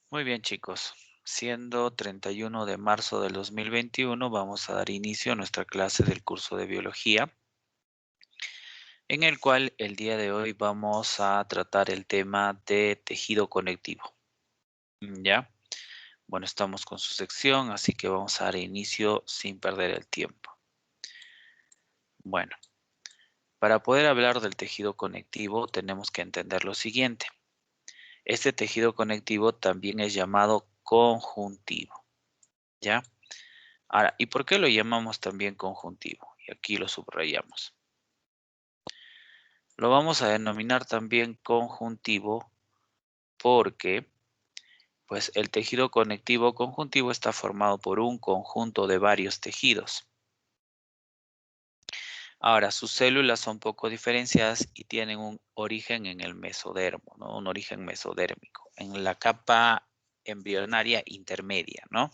Muy bien, chicos. Siendo 31 de marzo del 2021, vamos a dar inicio a nuestra clase del curso de biología, en el cual el día de hoy vamos a tratar el tema de tejido conectivo. ¿Ya? Bueno, estamos con su sección, así que vamos a dar inicio sin perder el tiempo. Bueno, para poder hablar del tejido conectivo tenemos que entender lo siguiente. Este tejido conectivo también es llamado conjuntivo. ¿Ya? Ahora, ¿y por qué lo llamamos también conjuntivo? Y aquí lo subrayamos. Lo vamos a denominar también conjuntivo porque, pues, el tejido conectivo conjuntivo está formado por un conjunto de varios tejidos. Ahora, sus células son poco diferenciadas y tienen un origen en el mesodermo, ¿no? Un origen mesodérmico, en la capa embrionaria intermedia, ¿no?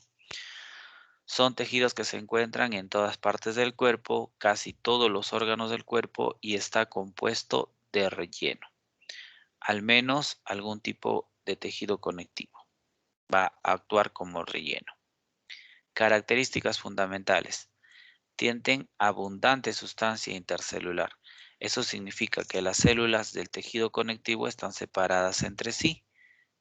Son tejidos que se encuentran en todas partes del cuerpo, casi todos los órganos del cuerpo y está compuesto de relleno. Al menos algún tipo de tejido conectivo va a actuar como relleno. Características fundamentales. Tienen abundante sustancia intercelular. Eso significa que las células del tejido conectivo están separadas entre sí,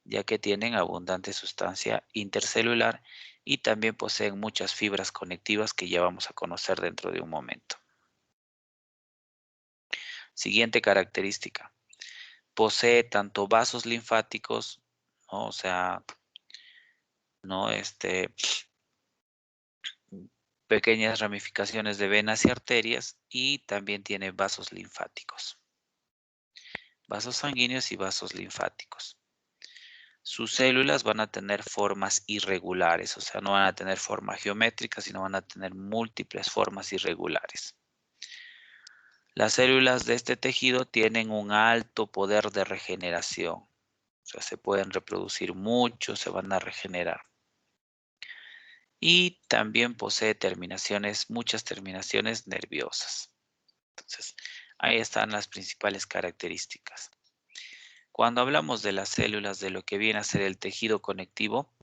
ya que tienen abundante sustancia intercelular y también poseen muchas fibras conectivas que ya vamos a conocer dentro de un momento. Siguiente característica. Posee tanto vasos linfáticos, ¿no? O sea, ¿no? Pequeñas ramificaciones de venas y arterias y también tiene vasos linfáticos, vasos sanguíneos y vasos linfáticos. Sus células van a tener formas irregulares, o sea, no van a tener forma geométrica, sino van a tener múltiples formas irregulares. Las células de este tejido tienen un alto poder de regeneración, o sea, se pueden reproducir mucho, se van a regenerar. Y también posee muchas terminaciones nerviosas. Entonces, ahí están las principales características. Cuando hablamos de las células de lo que viene a ser el tejido conectivo,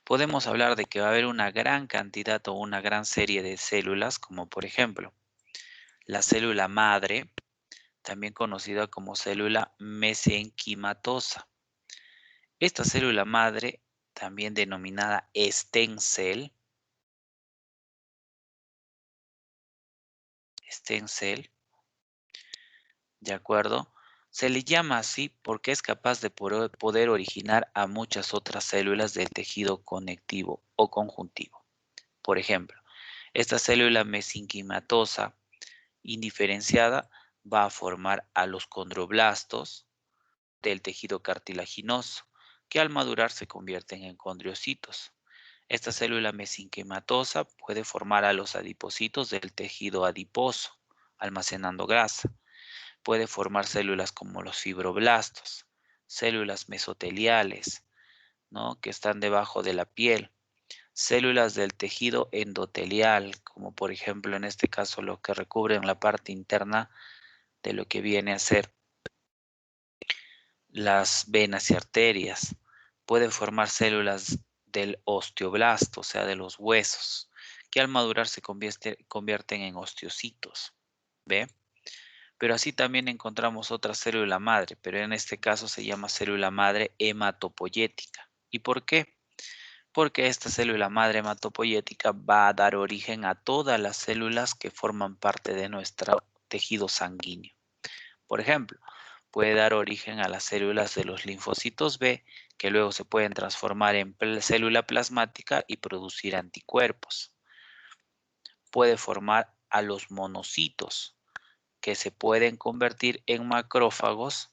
podemos hablar de que va a haber una gran cantidad o una gran serie de células, como por ejemplo, la célula madre, también conocida como célula mesenquimatosa. Esta célula madre, también denominada stem cell, ¿de acuerdo? Se le llama así porque es capaz de poder originar a muchas otras células del tejido conectivo o conjuntivo. Por ejemplo, esta célula mesenquimatosa indiferenciada va a formar a los condroblastos del tejido cartilaginoso, que al madurar se convierten en condriocitos. Esta célula mesenquimatosa puede formar a los adipocitos del tejido adiposo, almacenando grasa. Puede formar células como los fibroblastos, células mesoteliales, ¿no? Que están debajo de la piel, células del tejido endotelial, como por ejemplo en este caso lo que recubren la parte interna de lo que viene a ser las venas y arterias. Puede formar células del osteoblasto, o sea, de los huesos, que al madurar se convierten en osteocitos. ¿Ve? Pero así también encontramos otra célula madre, pero en este caso se llama célula madre hematopoyética. ¿Y por qué? Porque esta célula madre hematopoyética va a dar origen a todas las células que forman parte de nuestro tejido sanguíneo. Por ejemplo, puede dar origen a las células de los linfocitos B, que luego se pueden transformar en célula plasmática y producir anticuerpos. Puede formar a los monocitos, que se pueden convertir en macrófagos,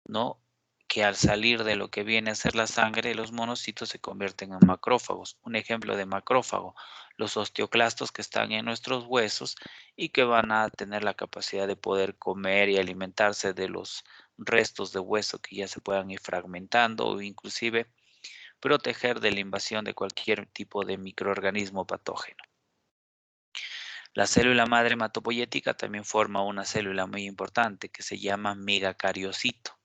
¿no? Que al salir de lo que viene a ser la sangre, los monocitos se convierten en macrófagos. Un ejemplo de macrófago, los osteoclastos que están en nuestros huesos y que van a tener la capacidad de poder comer y alimentarse de los restos de hueso que ya se puedan ir fragmentando o inclusive proteger de la invasión de cualquier tipo de microorganismo patógeno. La célula madre hematopoyética también forma una célula muy importante que se llama megacariocito.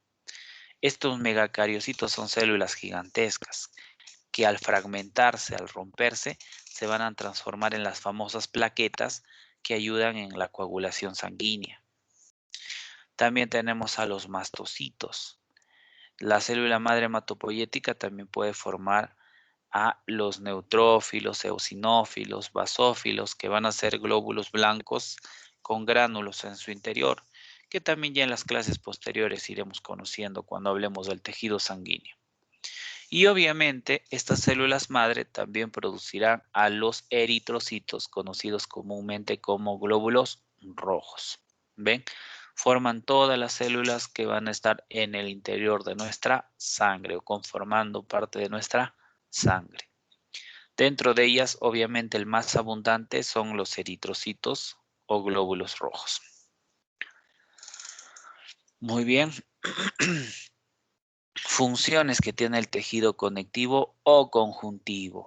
Estos megacariocitos son células gigantescas que al fragmentarse, al romperse, se van a transformar en las famosas plaquetas que ayudan en la coagulación sanguínea. También tenemos a los mastocitos. La célula madre hematopoyética también puede formar a los neutrófilos, eosinófilos, basófilos, que van a ser glóbulos blancos con gránulos en su interior, que también ya en las clases posteriores iremos conociendo cuando hablemos del tejido sanguíneo. Y obviamente estas células madre también producirán a los eritrocitos, conocidos comúnmente como glóbulos rojos. ¿Ven? Forman todas las células que van a estar en el interior de nuestra sangre o conformando parte de nuestra sangre. Dentro de ellas, obviamente, el más abundante son los eritrocitos o glóbulos rojos. Muy bien. Funciones que tiene el tejido conectivo o conjuntivo.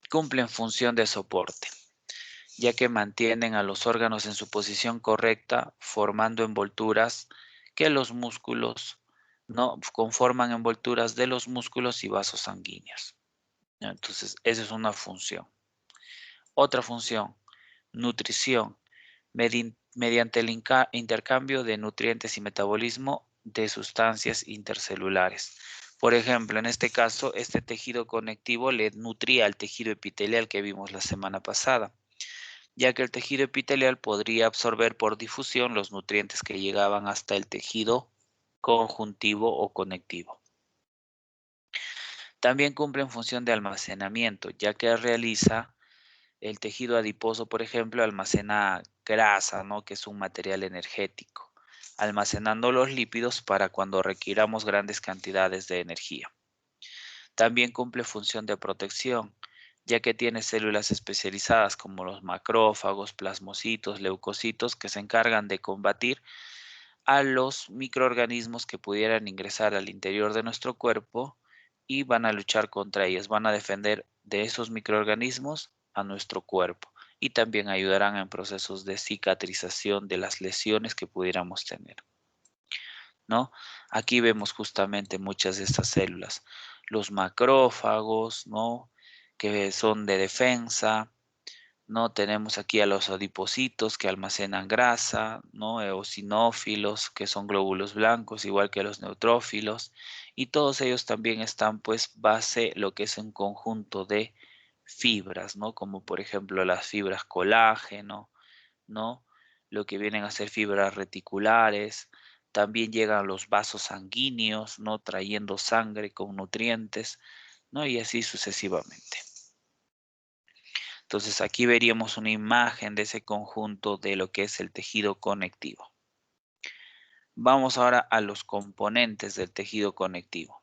Cumplen función de soporte, ya que mantienen a los órganos en su posición correcta, formando envolturas que los músculos, ¿no? Conforman envolturas de los músculos y vasos sanguíneos. Entonces, esa es una función. Otra función, nutrición, mediante el intercambio de nutrientes y metabolismo de sustancias intercelulares. Por ejemplo, en este caso, este tejido conectivo le nutría al tejido epitelial que vimos la semana pasada, ya que el tejido epitelial podría absorber por difusión los nutrientes que llegaban hasta el tejido conjuntivo o conectivo. También cumple en función de almacenamiento, ya que realiza el tejido adiposo, por ejemplo, almacena grasa, ¿no? Que es un material energético, almacenando los lípidos para cuando requiramos grandes cantidades de energía. También cumple función de protección, ya que tiene células especializadas como los macrófagos, plasmocitos, leucocitos, que se encargan de combatir a los microorganismos que pudieran ingresar al interior de nuestro cuerpo y van a luchar contra ellos, van a defender de esos microorganismos a nuestro cuerpo y también ayudarán en procesos de cicatrización de las lesiones que pudiéramos tener, ¿no? Aquí vemos justamente muchas de estas células, los macrófagos, ¿no? Que son de defensa, ¿no? Tenemos aquí a los adipocitos que almacenan grasa, ¿no? Eosinófilos, que son glóbulos blancos, igual que los neutrófilos, y todos ellos también están, pues, base lo que es un conjunto de fibras, ¿no? Como por ejemplo las fibras colágeno, ¿no? Lo que vienen a ser fibras reticulares. También llegan los vasos sanguíneos, ¿no? Trayendo sangre con nutrientes, ¿no? Y así sucesivamente. Entonces aquí veríamos una imagen de ese conjunto de lo que es el tejido conectivo. Vamos ahora a los componentes del tejido conectivo.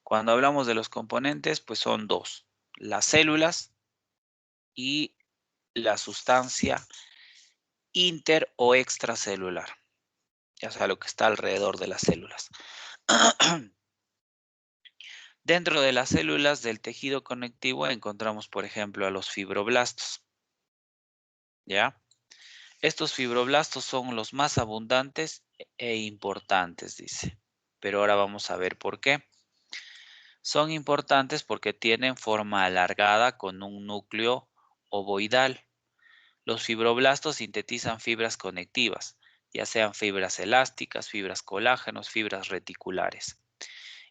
Cuando hablamos de los componentes, pues son dos, las células y la sustancia inter o extracelular, ya sea lo que está alrededor de las células. Dentro de las células del tejido conectivo encontramos, por ejemplo, a los fibroblastos, ¿ya? Estos fibroblastos son los más abundantes e importantes, dice. Pero ahora vamos a ver por qué. Son importantes porque tienen forma alargada con un núcleo ovoidal. Los fibroblastos sintetizan fibras conectivas, ya sean fibras elásticas, fibras colágenos, fibras reticulares,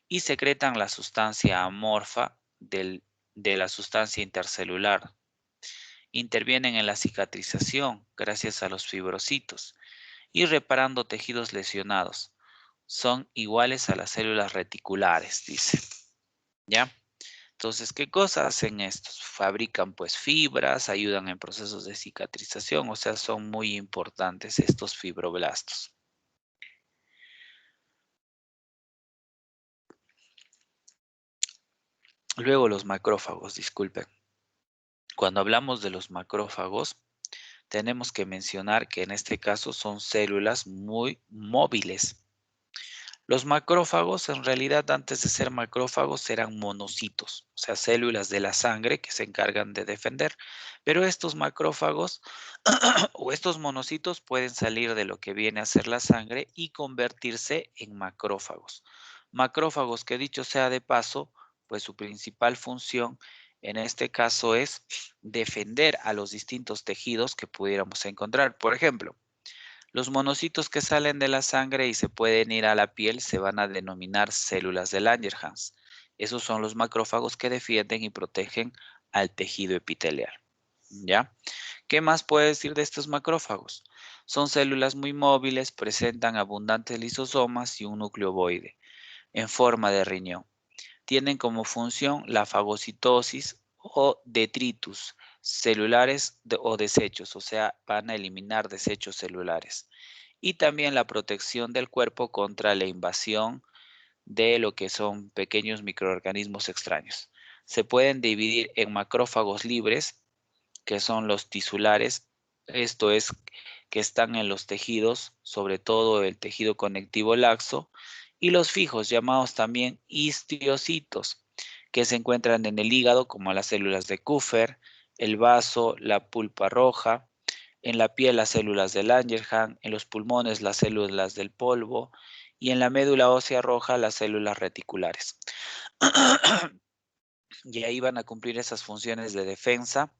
y secretan la sustancia amorfa de la sustancia intercelular. Intervienen en la cicatrización gracias a los fibrocitos y reparando tejidos lesionados. Son iguales a las células reticulares, dice. ¿Ya? Entonces, ¿qué cosas hacen estos? Fabrican pues fibras, ayudan en procesos de cicatrización, o sea, son muy importantes estos fibroblastos. Luego los macrófagos, disculpen. Cuando hablamos de los macrófagos, tenemos que mencionar que en este caso son células muy móviles. Los macrófagos, en realidad, antes de ser macrófagos, eran monocitos, o sea, células de la sangre que se encargan de defender. Pero estos macrófagos o estos monocitos pueden salir de lo que viene a ser la sangre y convertirse en macrófagos. Macrófagos que, dicho sea de paso, pues su principal función en este caso es defender a los distintos tejidos que pudiéramos encontrar. Por ejemplo, los monocitos que salen de la sangre y se pueden ir a la piel se van a denominar células de Langerhans. Esos son los macrófagos que defienden y protegen al tejido epitelial. ¿Ya? ¿Qué más puede decir de estos macrófagos? Son células muy móviles, presentan abundantes lisosomas y un núcleo ovoide en forma de riñón. Tienen como función la fagocitosis o detritus celulares o desechos, o sea, van a eliminar desechos celulares. Y también la protección del cuerpo contra la invasión de lo que son pequeños microorganismos extraños. Se pueden dividir en macrófagos libres, que son los tisulares, esto es, que están en los tejidos, sobre todo el tejido conectivo laxo, y los fijos, llamados también histiocitos, que se encuentran en el hígado, como las células de Kupffer, el vaso, la pulpa roja, en la piel las células de Langerhans, en los pulmones las células del polvo, y en la médula ósea roja las células reticulares. Y ahí van a cumplir esas funciones de defensa,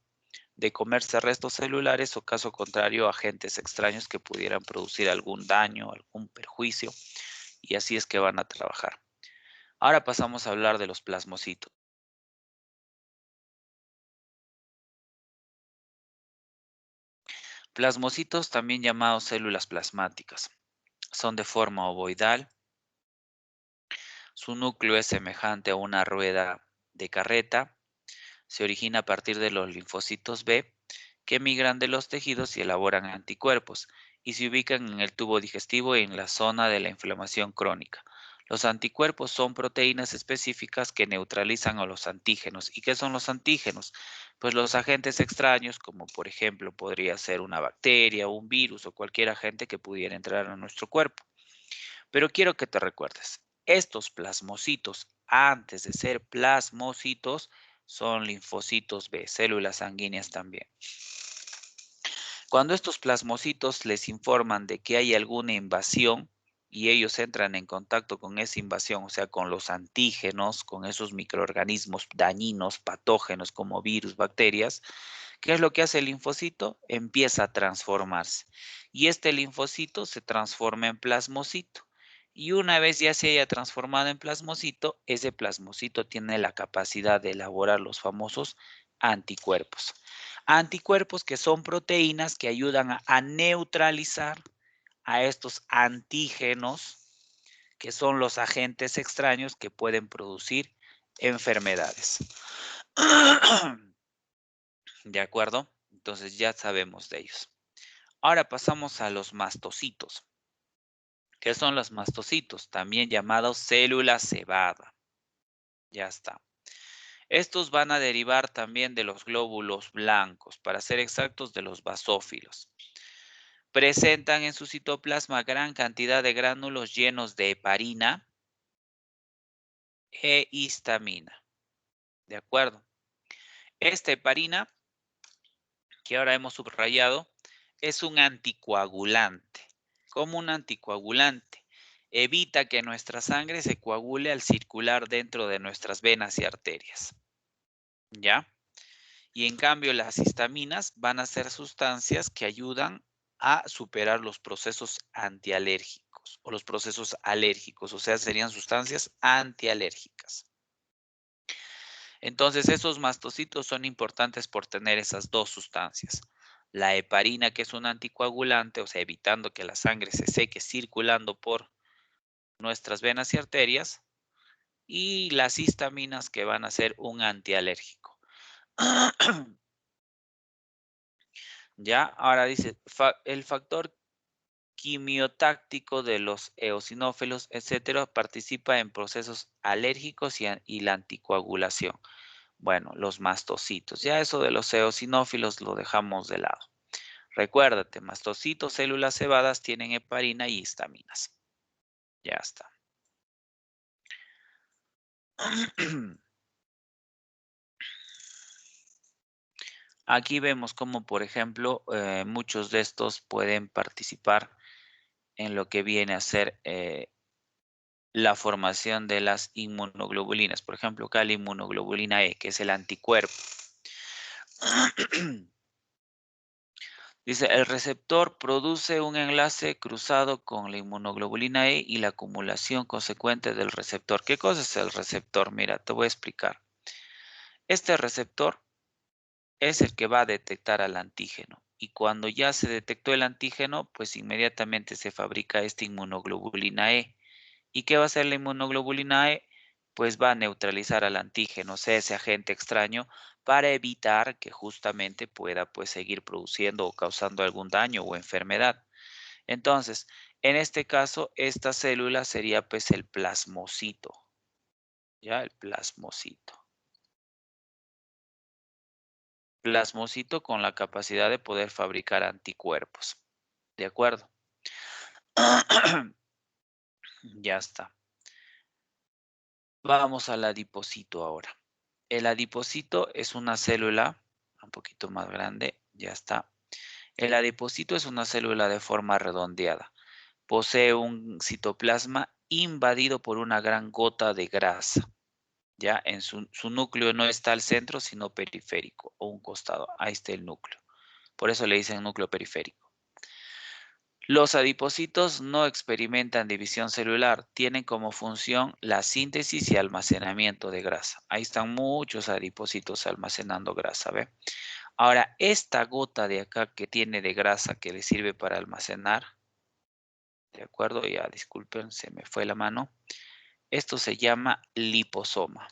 de comerse restos celulares o, caso contrario, agentes extraños que pudieran producir algún daño, algún perjuicio, y así es que van a trabajar. Ahora pasamos a hablar de los plasmocitos. Plasmocitos, también llamados células plasmáticas, son de forma ovoidal. Su núcleo es semejante a una rueda de carreta. Se origina a partir de los linfocitos B, que migran de los tejidos y elaboran anticuerpos, y se ubican en el tubo digestivo y en la zona de la inflamación crónica. Los anticuerpos son proteínas específicas que neutralizan a los antígenos. ¿Y qué son los antígenos? Pues los agentes extraños, como por ejemplo podría ser una bacteria, un virus o cualquier agente que pudiera entrar a nuestro cuerpo. Pero quiero que te recuerdes, estos plasmocitos, antes de ser plasmocitos, son linfocitos B, células sanguíneas también. Cuando estos plasmocitos les informan de que hay alguna invasión y ellos entran en contacto con esa invasión, o sea, con los antígenos, con esos microorganismos dañinos, patógenos como virus, bacterias, ¿qué es lo que hace el linfocito? Empieza a transformarse. Y este linfocito se transforma en plasmocito. Y una vez ya se haya transformado en plasmocito, ese plasmocito tiene la capacidad de elaborar los famosos anticuerpos. Anticuerpos que son proteínas que ayudan a neutralizar a estos antígenos, que son los agentes extraños que pueden producir enfermedades. ¿De acuerdo? Entonces ya sabemos de ellos. Ahora pasamos a los mastocitos. ¿Qué son los mastocitos? También llamados células cebada. Ya está. Estos van a derivar también de los glóbulos blancos, para ser exactos, de los basófilos. Presentan en su citoplasma gran cantidad de gránulos llenos de heparina e histamina. ¿De acuerdo? Esta heparina, que ahora hemos subrayado, es un anticoagulante. Como un anticoagulante, evita que nuestra sangre se coagule al circular dentro de nuestras venas y arterias. ¿Ya? Y en cambio las histaminas van a ser sustancias que ayudan a superar los procesos antialérgicos o los procesos alérgicos, o sea, serían sustancias antialérgicas. Entonces, esos mastocitos son importantes por tener esas dos sustancias. La heparina, que es un anticoagulante, o sea, evitando que la sangre se seque circulando por nuestras venas y arterias, y las histaminas, que van a ser un antialérgico. Ya, ahora dice, el factor quimiotáctico de los eosinófilos, etcétera, participa en procesos alérgicos y la anticoagulación. Bueno, los mastocitos. Ya eso de los eosinófilos lo dejamos de lado. Recuérdate, mastocitos, células cebadas, tienen heparina y histaminas. Ya está. Aquí vemos cómo, por ejemplo, muchos de estos pueden participar en lo que viene a ser la formación de las inmunoglobulinas. Por ejemplo, acá la inmunoglobulina E, que es el anticuerpo. Dice, el receptor produce un enlace cruzado con la inmunoglobulina E y la acumulación consecuente del receptor. ¿Qué cosa es el receptor? Mira, te voy a explicar. Este receptor es el que va a detectar al antígeno. Y cuando ya se detectó el antígeno, pues inmediatamente se fabrica esta inmunoglobulina E. ¿Y qué va a hacer la inmunoglobulina E? Pues va a neutralizar al antígeno, o sea, ese agente extraño, para evitar que justamente pueda pues seguir produciendo o causando algún daño o enfermedad. Entonces, en este caso, esta célula sería pues el plasmocito, ¿ya? El plasmocito. Plasmocito con la capacidad de poder fabricar anticuerpos. ¿De acuerdo? Ya está. Vamos al adipocito ahora. El adipocito es una célula un poquito más grande, ya está. El adipocito es una célula de forma redondeada. Posee un citoplasma invadido por una gran gota de grasa. Ya en su núcleo no está al centro, sino periférico o un costado. Ahí está el núcleo. Por eso le dicen núcleo periférico. Los adipocitos no experimentan división celular, tienen como función la síntesis y almacenamiento de grasa. Ahí están muchos adipocitos almacenando grasa, ¿ve? Ahora, esta gota de acá que tiene de grasa que le sirve para almacenar, ¿de acuerdo? Ya disculpen, se me fue la mano. Esto se llama liposoma.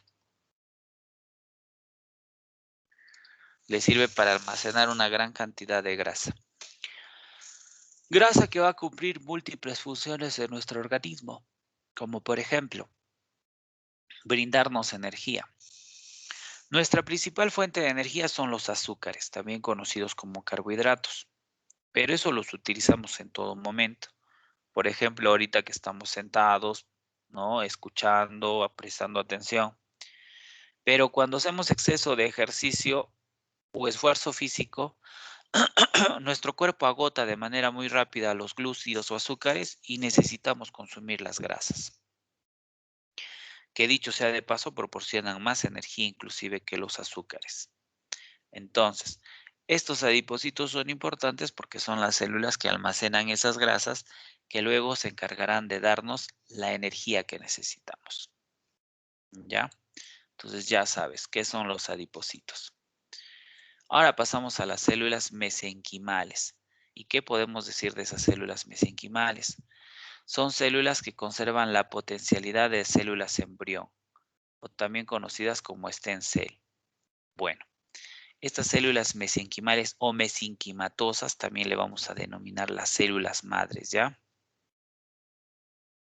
Le sirve para almacenar una gran cantidad de grasa. Grasa que va a cumplir múltiples funciones en nuestro organismo, como por ejemplo, brindarnos energía. Nuestra principal fuente de energía son los azúcares, también conocidos como carbohidratos, pero eso los utilizamos en todo momento. Por ejemplo, ahorita que estamos sentados, ¿no? Escuchando, prestando atención. Pero cuando hacemos exceso de ejercicio o esfuerzo físico, nuestro cuerpo agota de manera muy rápida los glúcidos o azúcares y necesitamos consumir las grasas, que dicho sea de paso, proporcionan más energía inclusive que los azúcares. Entonces, estos adipocitos son importantes porque son las células que almacenan esas grasas que luego se encargarán de darnos la energía que necesitamos. ¿Ya? Entonces ya sabes qué son los adipocitos. Ahora pasamos a las células mesenquimales. ¿Y qué podemos decir de esas células mesenquimales? Son células que conservan la potencialidad de células embrión, o también conocidas como stem cell. Bueno, estas células mesenquimales o mesenquimatosas también le vamos a denominar las células madres, ¿ya?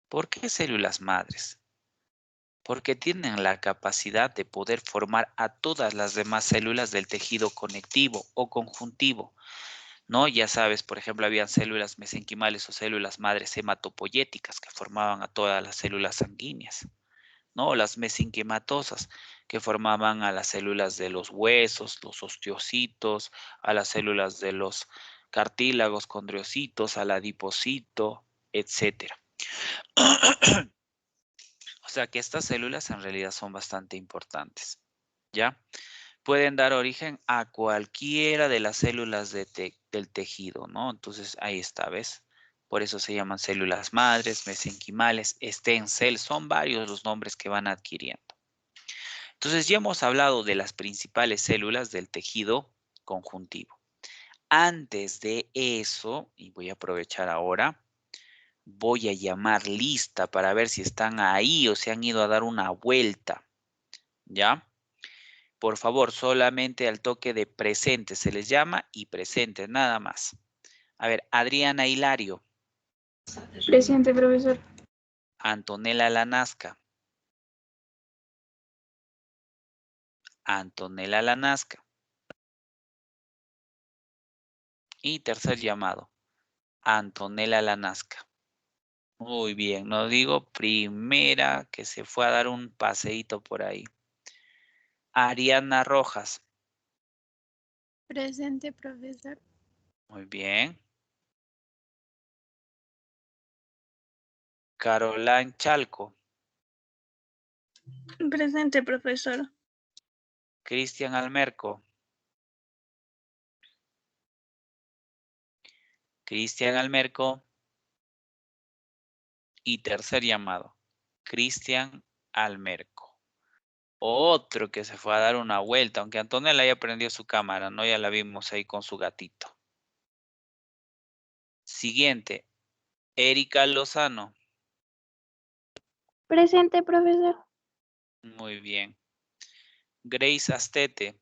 ¿Por qué células madres? Porque tienen la capacidad de poder formar a todas las demás células del tejido conectivo o conjuntivo, ¿no? Ya sabes, por ejemplo, habían células mesenquimales o células madres hematopoyéticas que formaban a todas las células sanguíneas, ¿no? Las mesenquimatosas que formaban a las células de los huesos, los osteocitos, a las células de los cartílagos, condriocitos, al adipocito, etcétera. O sea que estas células en realidad son bastante importantes, ¿ya? Pueden dar origen a cualquiera de las células del tejido, ¿no? Entonces ahí está, ¿ves? Por eso se llaman células madres, mesenquimales, stem cell, son varios los nombres que van adquiriendo. Entonces ya hemos hablado de las principales células del tejido conjuntivo. Antes de eso, y voy a aprovechar ahora, voy a llamar lista para ver si están ahí o se han ido a dar una vuelta, ¿ya? Por favor, solamente al toque de presente se les llama y presente, nada más. A ver, Adriana Hilario. Presente, profesor. Antonella Lanasca. Antonella Lanasca. Y tercer llamado, Antonella Lanasca. Muy bien, no digo primera que se fue a dar un paseíto por ahí. Ariana Rojas. Presente, profesor. Muy bien. Caroline Chalco. Presente, profesor. Cristian Almerco. Cristian Almerco. Y tercer llamado. Cristian Almerco. Otro que se fue a dar una vuelta, aunque Antonella ya prendió su cámara, ¿no? Ya la vimos ahí con su gatito. Siguiente. Erika Lozano. Presente, profesor. Muy bien. Grace Astete.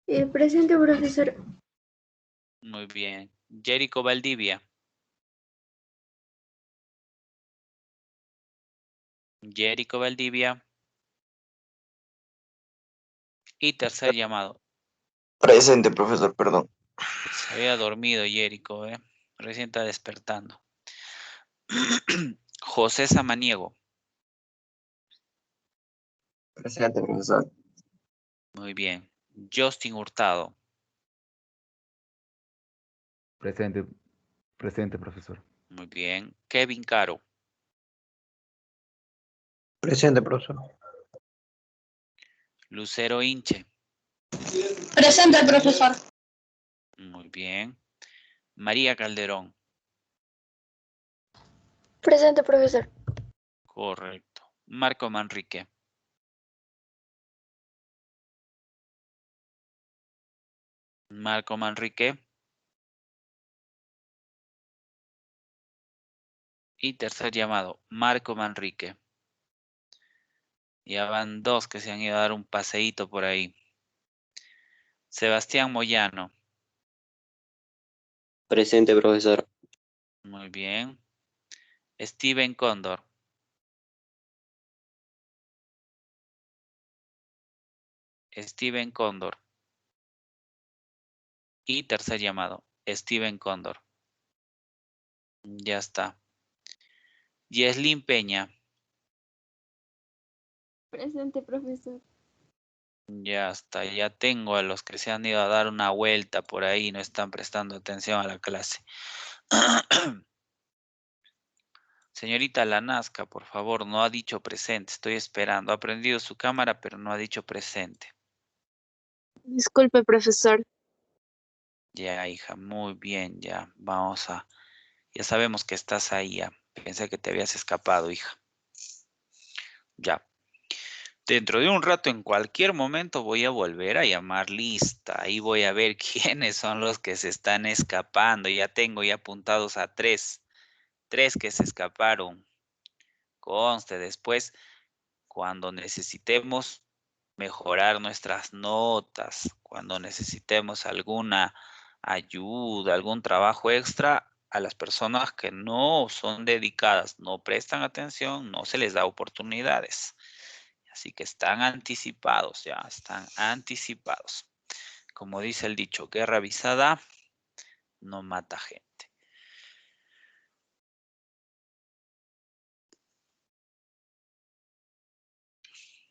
Presente, profesor. Muy bien. Jerico Valdivia. Jerico Valdivia. Y tercer llamado. Presente, profesor, perdón. Se había dormido Jerico, ¿eh? Recién está despertando. José Samaniego. Presente, profesor. Muy bien. Justin Hurtado. Presente, presente, profesor. Muy bien. Kevin Caro. Presente, profesor. Lucero Inche. Presente, profesor. Muy bien. María Calderón. Presente, profesor. Correcto. Marco Manrique. Marco Manrique. Y tercer llamado. Marco Manrique. Ya van dos que se han ido a dar un paseíto por ahí. Sebastián Moyano. Presente, profesor. Muy bien. Steven Cóndor. Steven Cóndor. Y tercer llamado. Steven Cóndor. Ya está. Yeslin Peña. Presente, profesor. Ya está. Ya tengo a los que se han ido a dar una vuelta por ahí y no están prestando atención a la clase. Señorita Lanasca, por favor, no ha dicho presente. Estoy esperando. Ha prendido su cámara, pero no ha dicho presente. Disculpe, profesor. Ya, hija, muy bien, ya. Vamos a... Ya sabemos que estás ahí, ya. Pensé que te habías escapado, hija. Ya. Dentro de un rato, en cualquier momento, voy a volver a llamar lista. Ahí voy a ver quiénes son los que se están escapando. Ya tengo ya apuntados a 3. 3 que se escaparon. Conste, después, cuando necesitemos mejorar nuestras notas, cuando necesitemos alguna ayuda, algún trabajo extra, a las personas que no son dedicadas, no prestan atención, no se les da oportunidades. Así que están anticipados, ya, están anticipados. Como dice el dicho, guerra avisada no mata gente.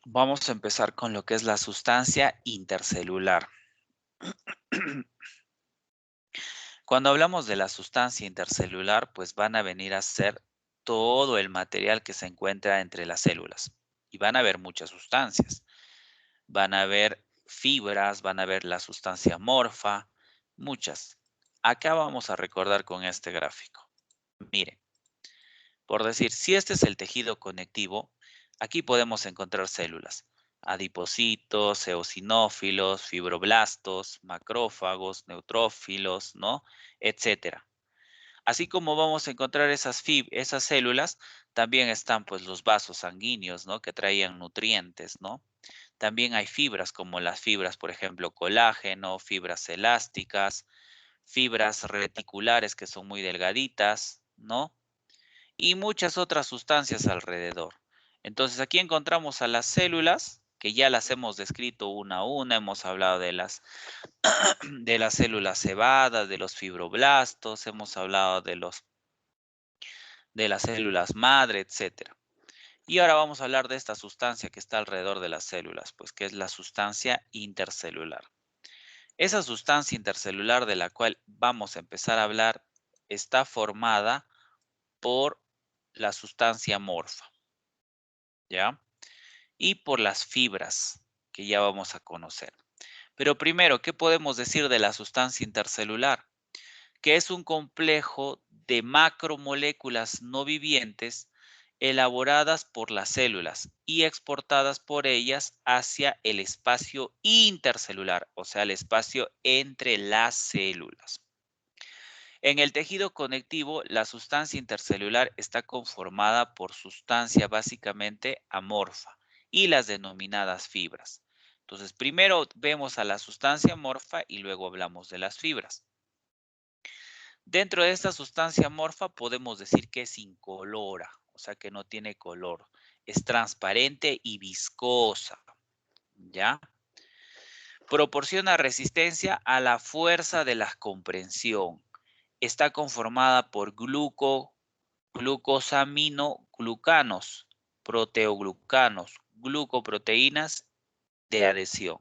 Vamos a empezar con lo que es la sustancia intercelular. Cuando hablamos de la sustancia intercelular, pues van a venir a ser todo el material que se encuentra entre las células. Y van a haber muchas sustancias. Van a haber fibras, van a haber la sustancia morfa, muchas. Acá vamos a recordar con este gráfico. Miren, por decir, si este es el tejido conectivo, aquí podemos encontrar células. Adipocitos, eosinófilos, fibroblastos, macrófagos, neutrófilos, ¿no? Etcétera. Así como vamos a encontrar esas células, también están pues los vasos sanguíneos, ¿no? Que traían nutrientes, ¿no? También hay fibras como las fibras, por ejemplo, colágeno, fibras elásticas, fibras reticulares que son muy delgaditas, ¿no? Y muchas otras sustancias alrededor. Entonces aquí encontramos a las células, que ya las hemos descrito una a una, hemos hablado de las células cebadas, de los fibroblastos, hemos hablado de los de las células madre, etc. Y ahora vamos a hablar de esta sustancia que está alrededor de las células, pues que es la sustancia intercelular. Esa sustancia intercelular de la cual vamos a empezar a hablar está formada por la sustancia morfa, ¿ya? Y por las fibras que ya vamos a conocer. Pero primero, ¿qué podemos decir de la sustancia intercelular? Que es un complejo de macromoléculas no vivientes elaboradas por las células y exportadas por ellas hacia el espacio intercelular, o sea, el espacio entre las células. En el tejido conectivo, la sustancia intercelular está conformada por sustancia básicamente amorfa y las denominadas fibras. Entonces, primero vemos a la sustancia amorfa y luego hablamos de las fibras. Dentro de esta sustancia amorfa podemos decir que es incolora, o sea que no tiene color. Es transparente y viscosa, ¿ya? Proporciona resistencia a la fuerza de la comprensión. Está conformada por glucosaminoglucanos, proteoglucanos, glucoproteínas de adhesión.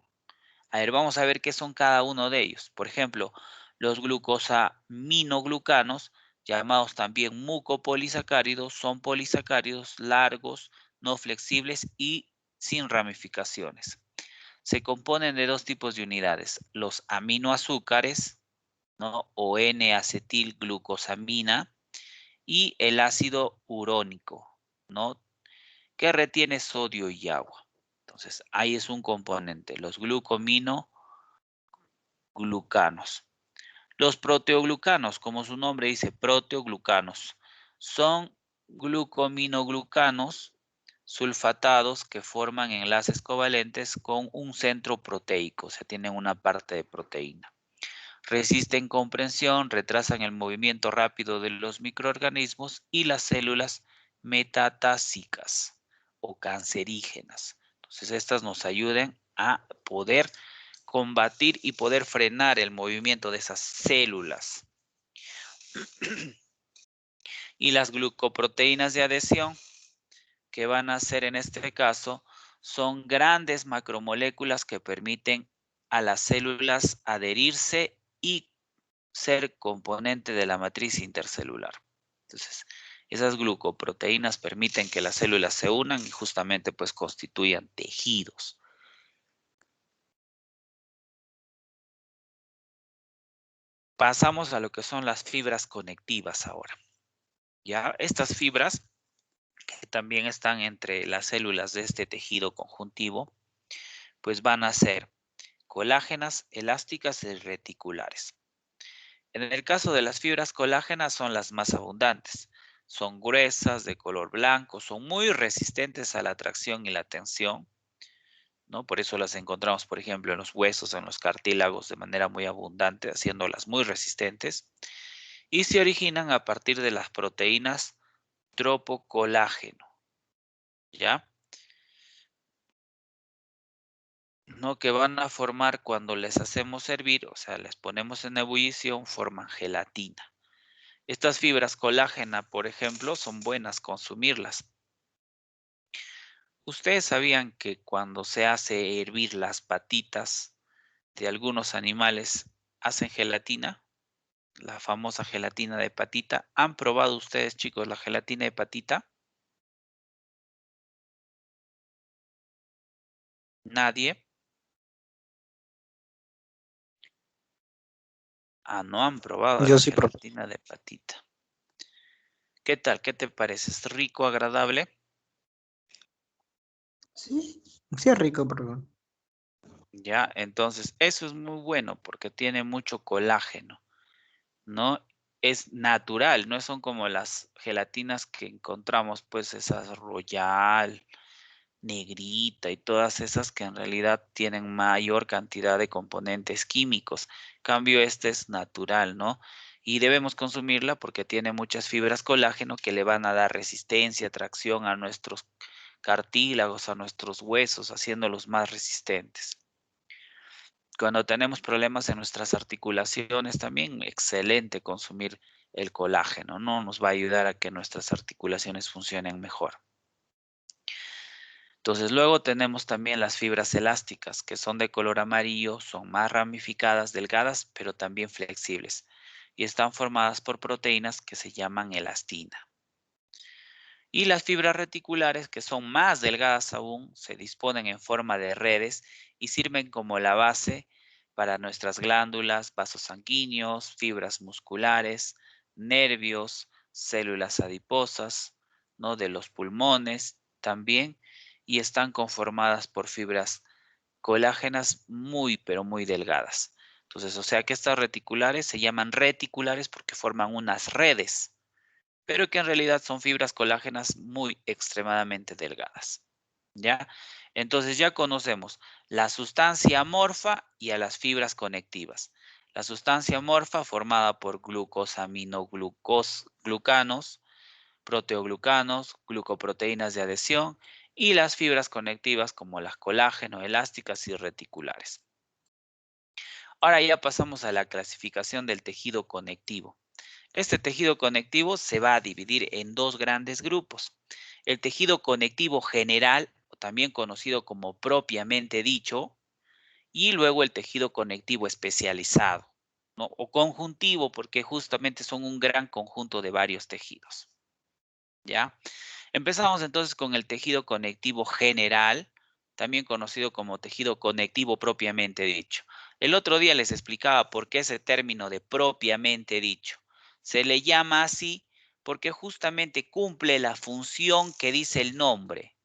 A ver, vamos a ver qué son cada uno de ellos. Por ejemplo, los glucosaminoglucanos, llamados también mucopolisacáridos, son polisacáridos largos, no flexibles y sin ramificaciones. Se componen de dos tipos de unidades, los aminoazúcares, ¿no? O N-acetilglucosamina y el ácido urónico, ¿no? Que retiene sodio y agua. Entonces, ahí es un componente, los glucosaminoglucanos. Los proteoglucanos, como su nombre dice, proteoglucanos, son glucosaminoglucanos sulfatados que forman enlaces covalentes con un centro proteico, o sea, tienen una parte de proteína. Resisten compresión, retrasan el movimiento rápido de los microorganismos y las células metatásicas o cancerígenas. Entonces, estas nos ayudan a poder combatir y poder frenar el movimiento de esas células. Y las glucoproteínas de adhesión, que van a ser en este caso, son grandes macromoléculas que permiten a las células adherirse y ser componente de la matriz intercelular. Entonces, esas glucoproteínas permiten que las células se unan y justamente pues constituyan tejidos. Pasamos a lo que son las fibras conectivas ahora. Ya, estas fibras, que también están entre las células de este tejido conjuntivo, pues van a ser colágenas, elásticas y reticulares. En el caso de las fibras colágenas son las más abundantes. Son gruesas, de color blanco, son muy resistentes a la tracción y la tensión, ¿no? Por eso las encontramos, por ejemplo, en los huesos, en los cartílagos de manera muy abundante, haciéndolas muy resistentes. Y se originan a partir de las proteínas tropocolágeno, ¿ya? ¿No? Que van a formar cuando les hacemos hervir, o sea, les ponemos en ebullición, forman gelatina. Estas fibras colágena, por ejemplo, son buenas consumirlas. ¿Ustedes sabían que cuando se hace hervir las patitas de algunos animales hacen gelatina? La famosa gelatina de patita. ¿Han probado ustedes, chicos, la gelatina de patita? ¿Nadie? Ah, no han probado Yo la sí, profe. gelatina de patita. ¿Qué tal? ¿Qué te parece? ¿Es rico, agradable? Sí, sí es rico, perdón. Ya, entonces eso es muy bueno porque tiene mucho colágeno, ¿no? Es natural, no son como las gelatinas que encontramos, pues esas Royal, Negrita y todas esas que en realidad tienen mayor cantidad de componentes químicos. En cambio, este es natural, ¿no? Y debemos consumirla porque tiene muchas fibras colágeno que le van a dar resistencia, tracción a nuestros cartílagos, a nuestros huesos, haciéndolos más resistentes. Cuando tenemos problemas en nuestras articulaciones, también excelente consumir el colágeno, ¿no? Nos va a ayudar a que nuestras articulaciones funcionen mejor. Entonces, luego tenemos también las fibras elásticas, que son de color amarillo, son más ramificadas, delgadas, pero también flexibles, y están formadas por proteínas que se llaman elastina. Y las fibras reticulares, que son más delgadas aún, se disponen en forma de redes y sirven como la base para nuestras glándulas, vasos sanguíneos, fibras musculares, nervios, células adiposas, ¿no? De los pulmones también, y están conformadas por fibras colágenas muy, pero muy delgadas. Entonces, o sea que estas reticulares se llaman reticulares porque forman unas redes, pero que en realidad son fibras colágenas muy extremadamente delgadas. ¿Ya? Entonces ya conocemos la sustancia amorfa y a las fibras conectivas. La sustancia amorfa formada por glucanos, proteoglucanos, glucoproteínas de adhesión y las fibras conectivas como las colágeno, elásticas y reticulares. Ahora ya pasamos a la clasificación del tejido conectivo. Este tejido conectivo se va a dividir en dos grandes grupos. El tejido conectivo general, también conocido como propiamente dicho, y luego el tejido conectivo especializado, ¿no? O conjuntivo, porque justamente son un gran conjunto de varios tejidos. ¿Ya? Empezamos entonces con el tejido conectivo general, también conocido como tejido conectivo propiamente dicho. El otro día les explicaba por qué ese término de propiamente dicho. Se le llama así porque justamente cumple la función que dice el nombre,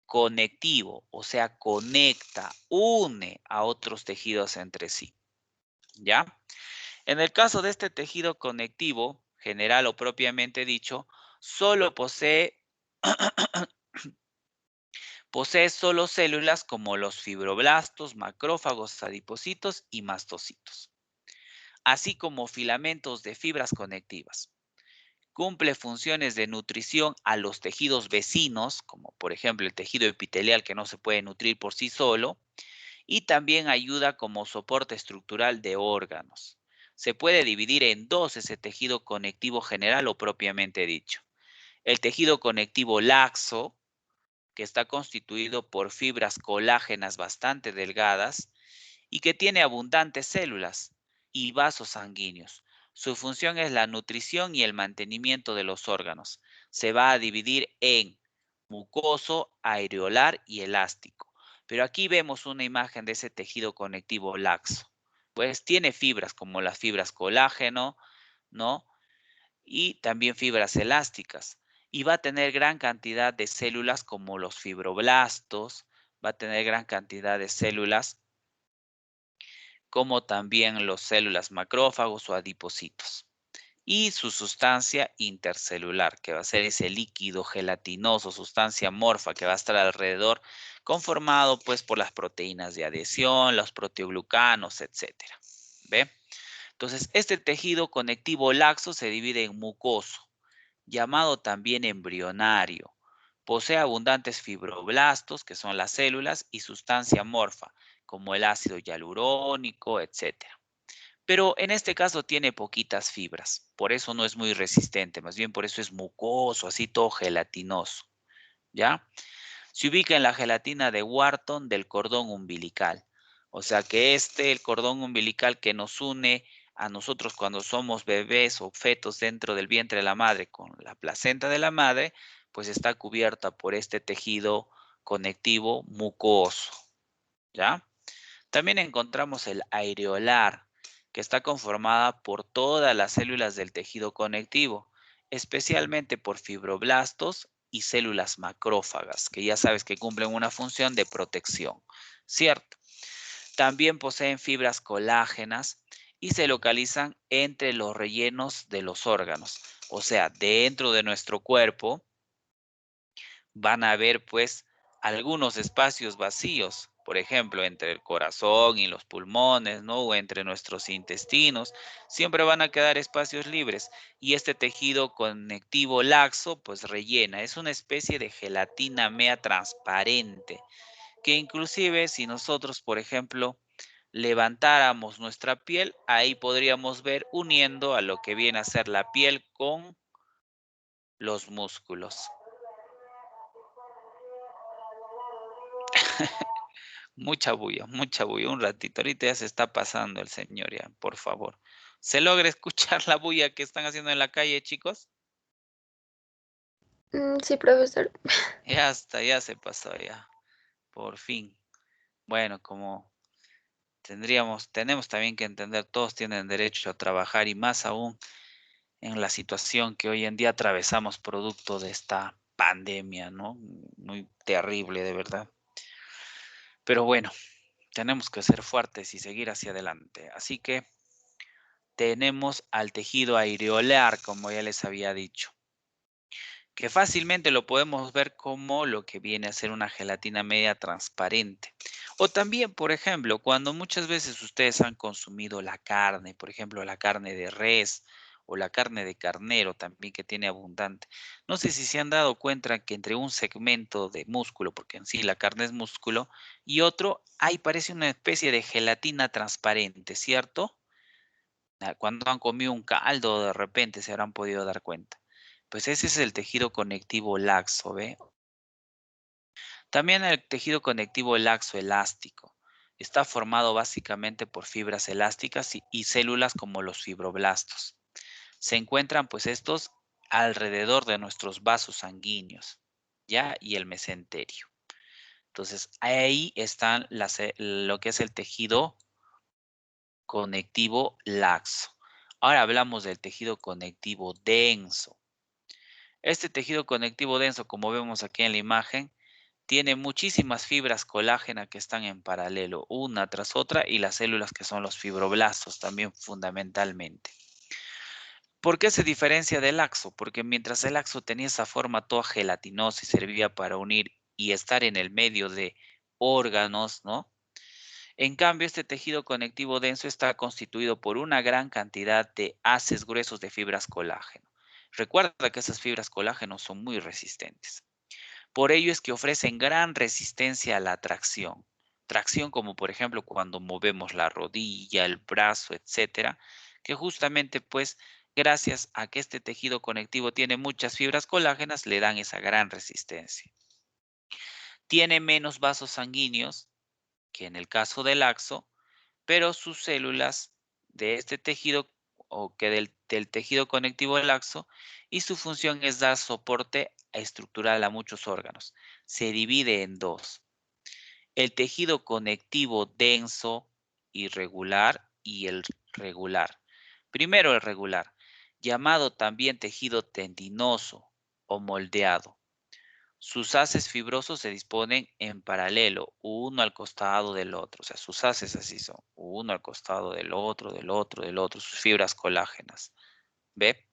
conectivo, o sea, conecta, une a otros tejidos entre sí. ¿Ya? En el caso de este tejido conectivo, general o propiamente dicho, solo posee solo células como los fibroblastos, macrófagos, adipocitos y mastocitos, así como filamentos de fibras conectivas. Cumple funciones de nutrición a los tejidos vecinos, como por ejemplo el tejido epitelial que no se puede nutrir por sí solo, y también ayuda como soporte estructural de órganos. Se puede dividir en dos ese tejido conectivo general o propiamente dicho. El tejido conectivo laxo, que está constituido por fibras colágenas bastante delgadas y que tiene abundantes células y vasos sanguíneos. Su función es la nutrición y el mantenimiento de los órganos. Se va a dividir en mucoso, areolar y elástico. Pero aquí vemos una imagen de ese tejido conectivo laxo. Pues tiene fibras como las fibras colágeno, ¿no? Y también fibras elásticas. Y va a tener gran cantidad de células como los fibroblastos, va a tener gran cantidad de células como también las células macrófagos o adipocitos. Y su sustancia intercelular, que va a ser ese líquido gelatinoso, sustancia amorfa que va a estar alrededor, conformado pues por las proteínas de adhesión, los proteoglucanos, etcétera. ¿Ve? Entonces, este tejido conectivo laxo se divide en mucoso, llamado también embrionario. Posee abundantes fibroblastos, que son las células, y sustancia amorfa, como el ácido hialurónico, etc. Pero en este caso tiene poquitas fibras, por eso no es muy resistente, más bien por eso es mucoso, así todo gelatinoso, ¿ya? Se ubica en la gelatina de Wharton del cordón umbilical. O sea que el cordón umbilical que nos une a nosotros cuando somos bebés o fetos dentro del vientre de la madre con la placenta de la madre, pues está cubierta por este tejido conectivo mucoso, ¿ya? También encontramos el areolar, que está conformada por todas las células del tejido conectivo, especialmente por fibroblastos y células macrófagas, que ya sabes que cumplen una función de protección, ¿cierto? También poseen fibras colágenas y se localizan entre los rellenos de los órganos, o sea, dentro de nuestro cuerpo van a haber pues algunos espacios vacíos, por ejemplo, entre el corazón y los pulmones, ¿no? O entre nuestros intestinos, siempre van a quedar espacios libres y este tejido conectivo laxo pues rellena, es una especie de gelatina mea transparente que inclusive si nosotros, por ejemplo, levantáramos nuestra piel, ahí podríamos ver uniendo a lo que viene a ser la piel con los músculos. Mucha bulla, un ratito. Ahorita ya se está pasando el señor ya, por favor. ¿Se logra escuchar la bulla que están haciendo en la calle, chicos? Sí, profesor. Ya está, ya se pasó ya. Por fin. Bueno, como tenemos también que entender, todos tienen derecho a trabajar y más aún en la situación que hoy en día atravesamos producto de esta pandemia, ¿no? Muy terrible, de verdad. Pero bueno, tenemos que ser fuertes y seguir hacia adelante. Así que tenemos al tejido areolar, como ya les había dicho, que fácilmente lo podemos ver como lo que viene a ser una gelatina media transparente. O también, por ejemplo, cuando muchas veces ustedes han consumido la carne, por ejemplo, la carne de res o la carne de carnero también que tiene abundante. No sé si se han dado cuenta que entre un segmento de músculo, porque en sí la carne es músculo, y otro, ahí parece una especie de gelatina transparente, ¿cierto? Cuando han comido un caldo, de repente se habrán podido dar cuenta. Pues ese es el tejido conectivo laxo, ¿ve? También el tejido conectivo laxo elástico. Está formado básicamente por fibras elásticas y células como los fibroblastos. Se encuentran pues estos alrededor de nuestros vasos sanguíneos, ¿ya? Y el mesenterio. Entonces ahí están lo que es el tejido conectivo laxo. Ahora hablamos del tejido conectivo denso. Este tejido conectivo denso, como vemos aquí en la imagen, tiene muchísimas fibras colágena que están en paralelo, una tras otra, y las células que son los fibroblastos también fundamentalmente. ¿Por qué se diferencia del laxo? Porque mientras el laxo tenía esa forma toda gelatinosa y servía para unir y estar en el medio de órganos, ¿no? En cambio, este tejido conectivo denso está constituido por una gran cantidad de haces gruesos de fibras colágeno. Recuerda que esas fibras colágeno son muy resistentes. Por ello es que ofrecen gran resistencia a la tracción. Tracción como por ejemplo cuando movemos la rodilla, el brazo, etcétera, que justamente pues gracias a que este tejido conectivo tiene muchas fibras colágenas le dan esa gran resistencia. Tiene menos vasos sanguíneos que en el caso del laxo, pero sus células de este tejido o que del tejido conectivo laxo y su función es dar soporte estructural a muchos órganos. Se divide en dos. El tejido conectivo denso, irregular y el regular. Primero el regular, llamado también tejido tendinoso o moldeado. Sus haces fibrosos se disponen en paralelo, uno al costado del otro. O sea, sus haces así son, uno al costado del otro, del otro, del otro, sus fibras colágenas. ¿Ve?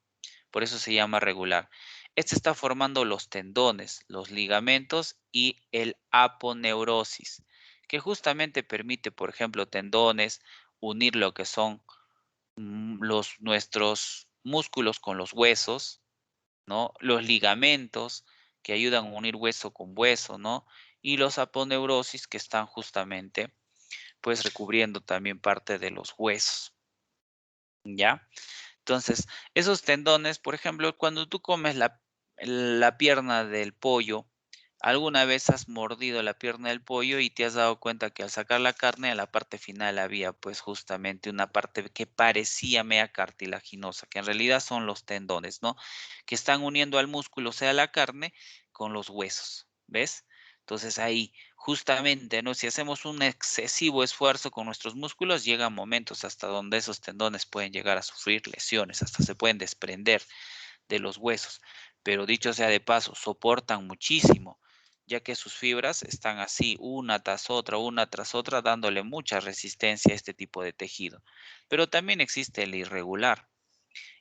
Por eso se llama regular. Este está formando los tendones, los ligamentos y el aponeurosis, que justamente permite, por ejemplo, tendones, unir lo que son nuestros músculos con los huesos, ¿no? Los ligamentos que ayudan a unir hueso con hueso, ¿no? Y los aponeurosis que están justamente, pues, recubriendo también parte de los huesos, ¿ya? Entonces, esos tendones, por ejemplo, cuando tú comes la pierna del pollo, ¿alguna vez has mordido la pierna del pollo y te has dado cuenta que al sacar la carne, a la parte final había pues justamente una parte que parecía media cartilaginosa, que en realidad son los tendones, ¿no? Que están uniendo al músculo, o sea, la carne, con los huesos, ¿ves? Entonces ahí, justamente, ¿no? Si hacemos un excesivo esfuerzo con nuestros músculos, llegan momentos hasta donde esos tendones pueden llegar a sufrir lesiones, hasta se pueden desprender de los huesos. Pero dicho sea de paso, soportan muchísimo, ya que sus fibras están así, una tras otra, dándole mucha resistencia a este tipo de tejido. Pero también existe el irregular.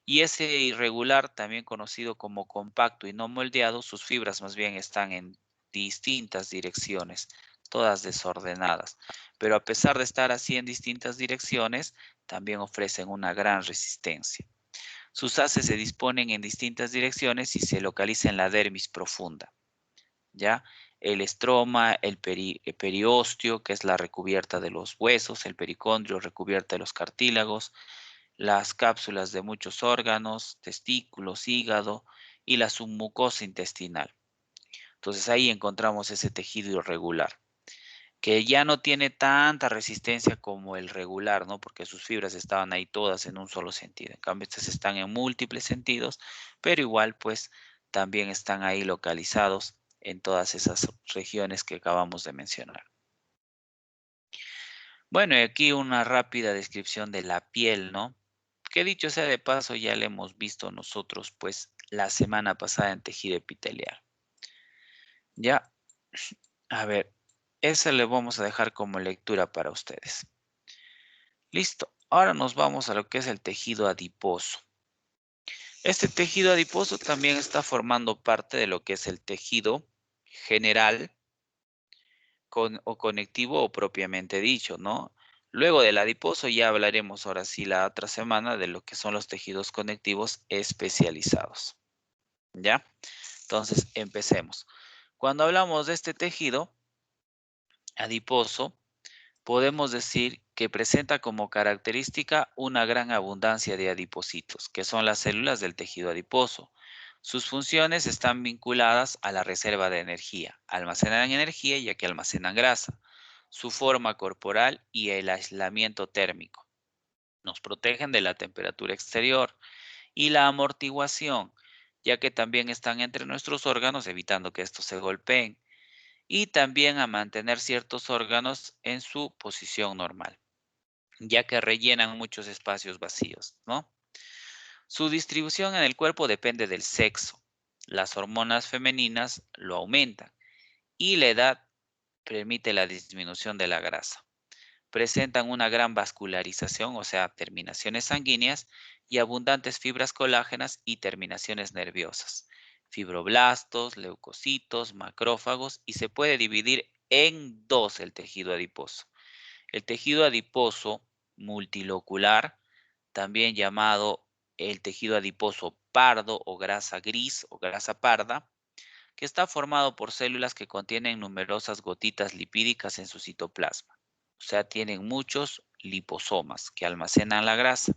Y ese irregular, también conocido como compacto y no moldeado, sus fibras más bien están en distintas direcciones, todas desordenadas. Pero a pesar de estar así en distintas direcciones, también ofrecen una gran resistencia. Sus haces se disponen en distintas direcciones y se localiza en la dermis profunda, ¿ya? el estroma, el periósteo, que es la recubierta de los huesos, el pericondrio, recubierta de los cartílagos, las cápsulas de muchos órganos, testículos, hígado y la submucosa intestinal. Entonces ahí encontramos ese tejido irregular, que ya no tiene tanta resistencia como el regular, ¿no? Porque sus fibras estaban ahí todas en un solo sentido. En cambio, estas están en múltiples sentidos, pero igual, pues, también están ahí localizados en todas esas regiones que acabamos de mencionar. Bueno, y aquí una rápida descripción de la piel, ¿no? Que dicho sea de paso, ya le hemos visto nosotros, pues, la semana pasada en tejido epitelial. Ya, a ver, esa le vamos a dejar como lectura para ustedes. Listo, ahora nos vamos a lo que es el tejido adiposo. Este tejido adiposo también está formando parte de lo que es el tejido general o conectivo o propiamente dicho, ¿no? Luego del adiposo ya hablaremos ahora sí la otra semana de lo que son los tejidos conectivos especializados. ¿Ya? Entonces, empecemos. Cuando hablamos de este tejido adiposo, podemos decir que presenta como característica una gran abundancia de adipocitos, que son las células del tejido adiposo. Sus funciones están vinculadas a la reserva de energía. Almacenan energía ya que almacenan grasa, su forma corporal y el aislamiento térmico. Nos protegen de la temperatura exterior y la amortiguación, ya que también están entre nuestros órganos evitando que estos se golpeen, y también a mantener ciertos órganos en su posición normal, ya que rellenan muchos espacios vacíos, ¿no? Su distribución en el cuerpo depende del sexo. Las hormonas femeninas lo aumentan y la edad permite la disminución de la grasa. Presentan una gran vascularización, o sea, terminaciones sanguíneas y abundantes fibras colágenas y terminaciones nerviosas, fibroblastos, leucocitos, macrófagos, y se puede dividir en dos el tejido adiposo. El tejido adiposo multilocular, también llamado el tejido adiposo pardo o grasa gris o grasa parda, que está formado por células que contienen numerosas gotitas lipídicas en su citoplasma. O sea, tienen muchos liposomas que almacenan la grasa.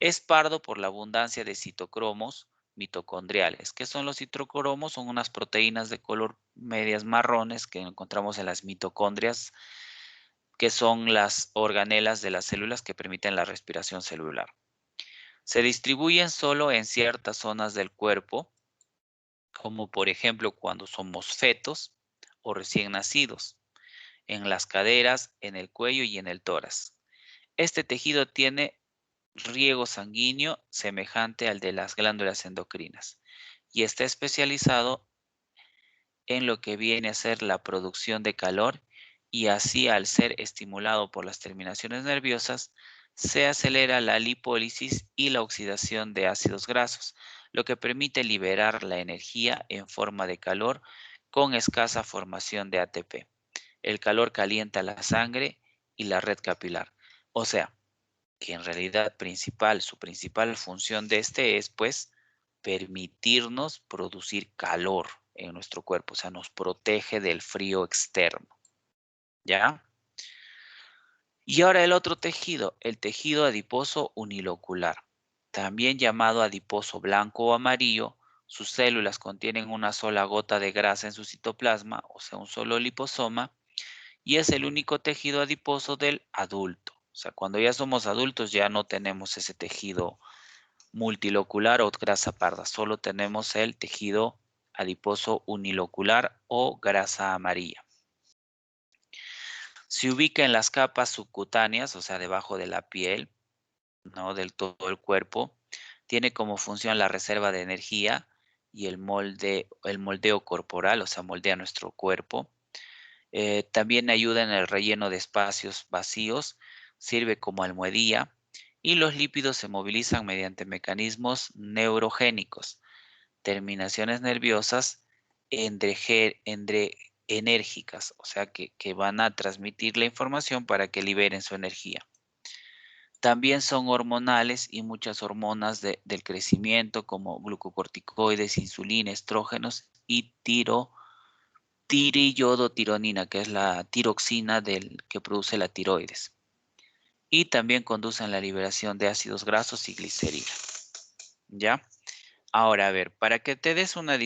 Es pardo por la abundancia de citocromos mitocondriales. ¿Qué son los citocromos? Son unas proteínas de color medias marrones que encontramos en las mitocondrias, que son las organelas de las células que permiten la respiración celular. Se distribuyen solo en ciertas zonas del cuerpo, como por ejemplo cuando somos fetos o recién nacidos, en las caderas, en el cuello y en el tórax. Este tejido tiene riego sanguíneo semejante al de las glándulas endocrinas y está especializado en lo que viene a ser la producción de calor, y así, al ser estimulado por las terminaciones nerviosas, se acelera la lipólisis y la oxidación de ácidos grasos, lo que permite liberar la energía en forma de calor con escasa formación de ATP. El calor calienta la sangre y la red capilar. O sea, que en realidad su principal función de este es, pues, permitirnos producir calor en nuestro cuerpo, o sea, nos protege del frío externo, ¿ya? Y ahora el otro tejido, el tejido adiposo unilocular, también llamado adiposo blanco o amarillo. Sus células contienen una sola gota de grasa en su citoplasma, o sea, un solo liposoma, y es el único tejido adiposo del adulto. O sea, cuando ya somos adultos ya no tenemos ese tejido multilocular o grasa parda, solo tenemos el tejido adiposo unilocular o grasa amarilla. Se ubica en las capas subcutáneas, o sea, debajo de la piel, ¿no? Del todo el cuerpo. Tiene como función la reserva de energía y el moldeo corporal, o sea, moldea nuestro cuerpo. También ayuda en el relleno de espacios vacíos, sirve como almohadilla, y los lípidos se movilizan mediante mecanismos neurogénicos, terminaciones nerviosas enérgicas, o sea que van a transmitir la información para que liberen su energía. También son hormonales y muchas hormonas del crecimiento como glucocorticoides, insulina, estrógenos y tiriyodotironina, que es la tiroxina que produce la tiroides. Y también conducen a la liberación de ácidos grasos y glicerina. ¿Ya? Ahora, a ver, para que te hagas una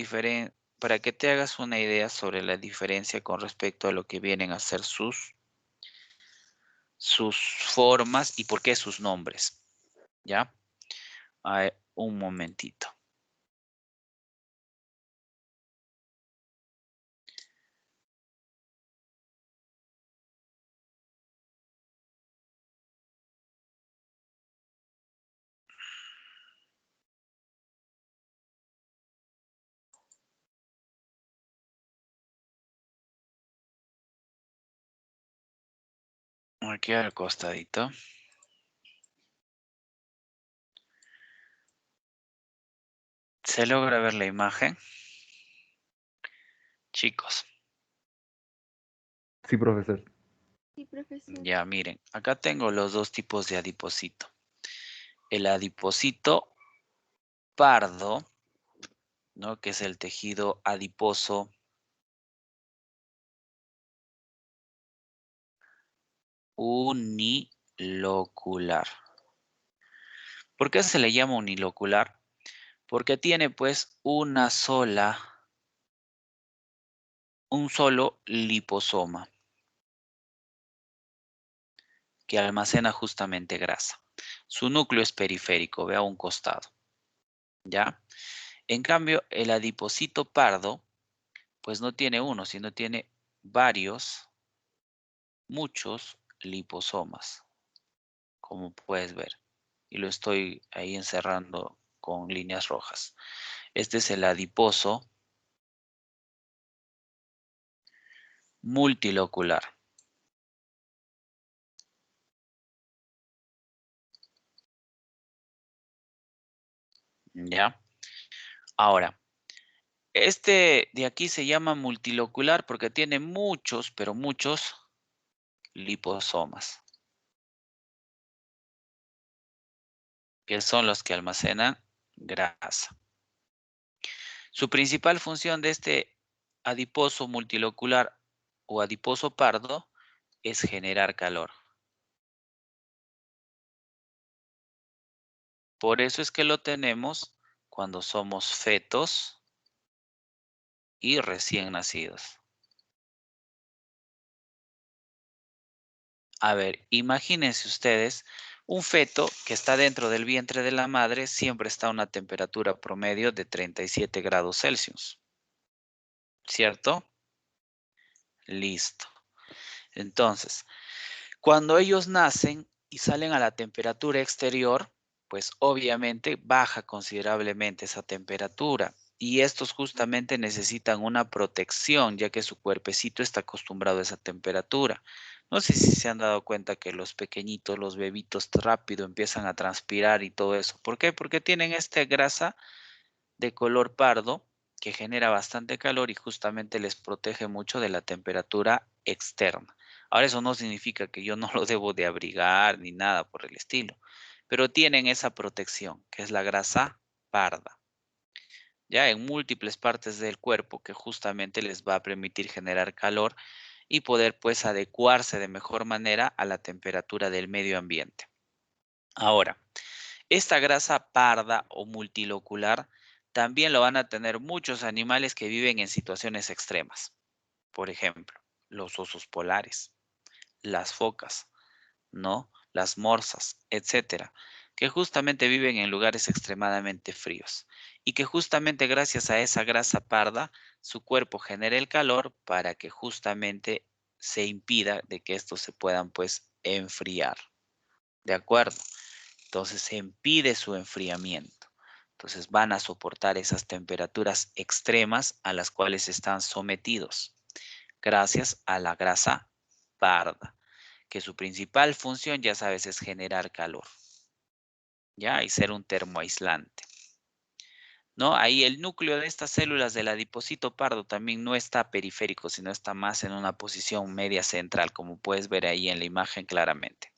idea sobre la diferencia con respecto a lo que vienen a ser sus formas y por qué sus nombres. ¿Ya? A ver, un momentito. Aquí al costadito. ¿Se logra ver la imagen? Chicos, Sí, profesor. Sí, profesor. ya miren, acá tengo los dos tipos de adiposito. El adiposito pardo, ¿no? Que es el tejido adiposo unilocular. ¿Por qué se le llama unilocular? Porque tiene pues un solo liposoma que almacena justamente grasa. Su núcleo es periférico, ve a un costado, ¿ya? En cambio, el adiposito pardo, pues no tiene uno, sino tiene muchos liposomas, como puedes ver. Y lo estoy ahí encerrando con líneas rojas. Este es el adiposo multilocular. ¿Ya? Ahora, este de aquí se llama multilocular porque tiene muchos, pero muchos liposomas, que son los que almacenan grasa. Su principal función de este adiposo multilocular o adiposo pardo es generar calor. Por eso es que lo tenemos cuando somos fetos y recién nacidos. A ver, imagínense ustedes, un feto que está dentro del vientre de la madre siempre está a una temperatura promedio de 37 grados Celsius. ¿Cierto? Listo. Entonces, cuando ellos nacen y salen a la temperatura exterior, pues obviamente baja considerablemente esa temperatura. Y estos justamente necesitan una protección, ya que su cuerpecito está acostumbrado a esa temperatura. No sé si se han dado cuenta que los pequeñitos, los bebitos rápido empiezan a transpirar y todo eso. ¿Por qué? Porque tienen esta grasa de color pardo que genera bastante calor y justamente les protege mucho de la temperatura externa. Ahora eso no significa que yo no lo debo de abrigar ni nada por el estilo, pero tienen esa protección, que es la grasa parda, ya en múltiples partes del cuerpo que justamente les va a permitir generar calor y poder pues adecuarse de mejor manera a la temperatura del medio ambiente. Ahora, esta grasa parda o multilocular también lo van a tener muchos animales que viven en situaciones extremas. Por ejemplo, los osos polares, las focas, ¿no? Las morsas, etcétera, que justamente viven en lugares extremadamente fríos y que justamente gracias a esa grasa parda, su cuerpo genera el calor para que justamente se impida de que estos se puedan pues enfriar. ¿De acuerdo? Entonces se impide su enfriamiento. Entonces van a soportar esas temperaturas extremas a las cuales están sometidos gracias a la grasa parda, que su principal función, ya sabes, es generar calor, ¿ya? Y ser un termoaislante, ¿no? Ahí el núcleo de estas células del adipocito pardo también no está periférico, sino está más en una posición media central, como puedes ver ahí en la imagen claramente.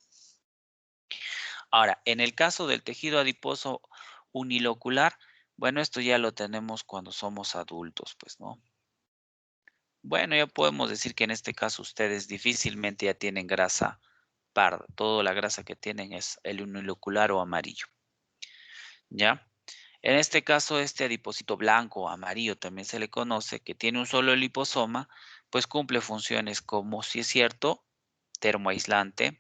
Ahora, en el caso del tejido adiposo unilocular, bueno, esto ya lo tenemos cuando somos adultos, pues, ¿no? Bueno, ya podemos decir que en este caso ustedes difícilmente ya tienen grasa parda. Toda la grasa que tienen es el unilocular o amarillo. ¿Ya? En este caso, este adipocito blanco o amarillo también se le conoce, que tiene un solo liposoma, pues cumple funciones como, si es cierto, termoaislante.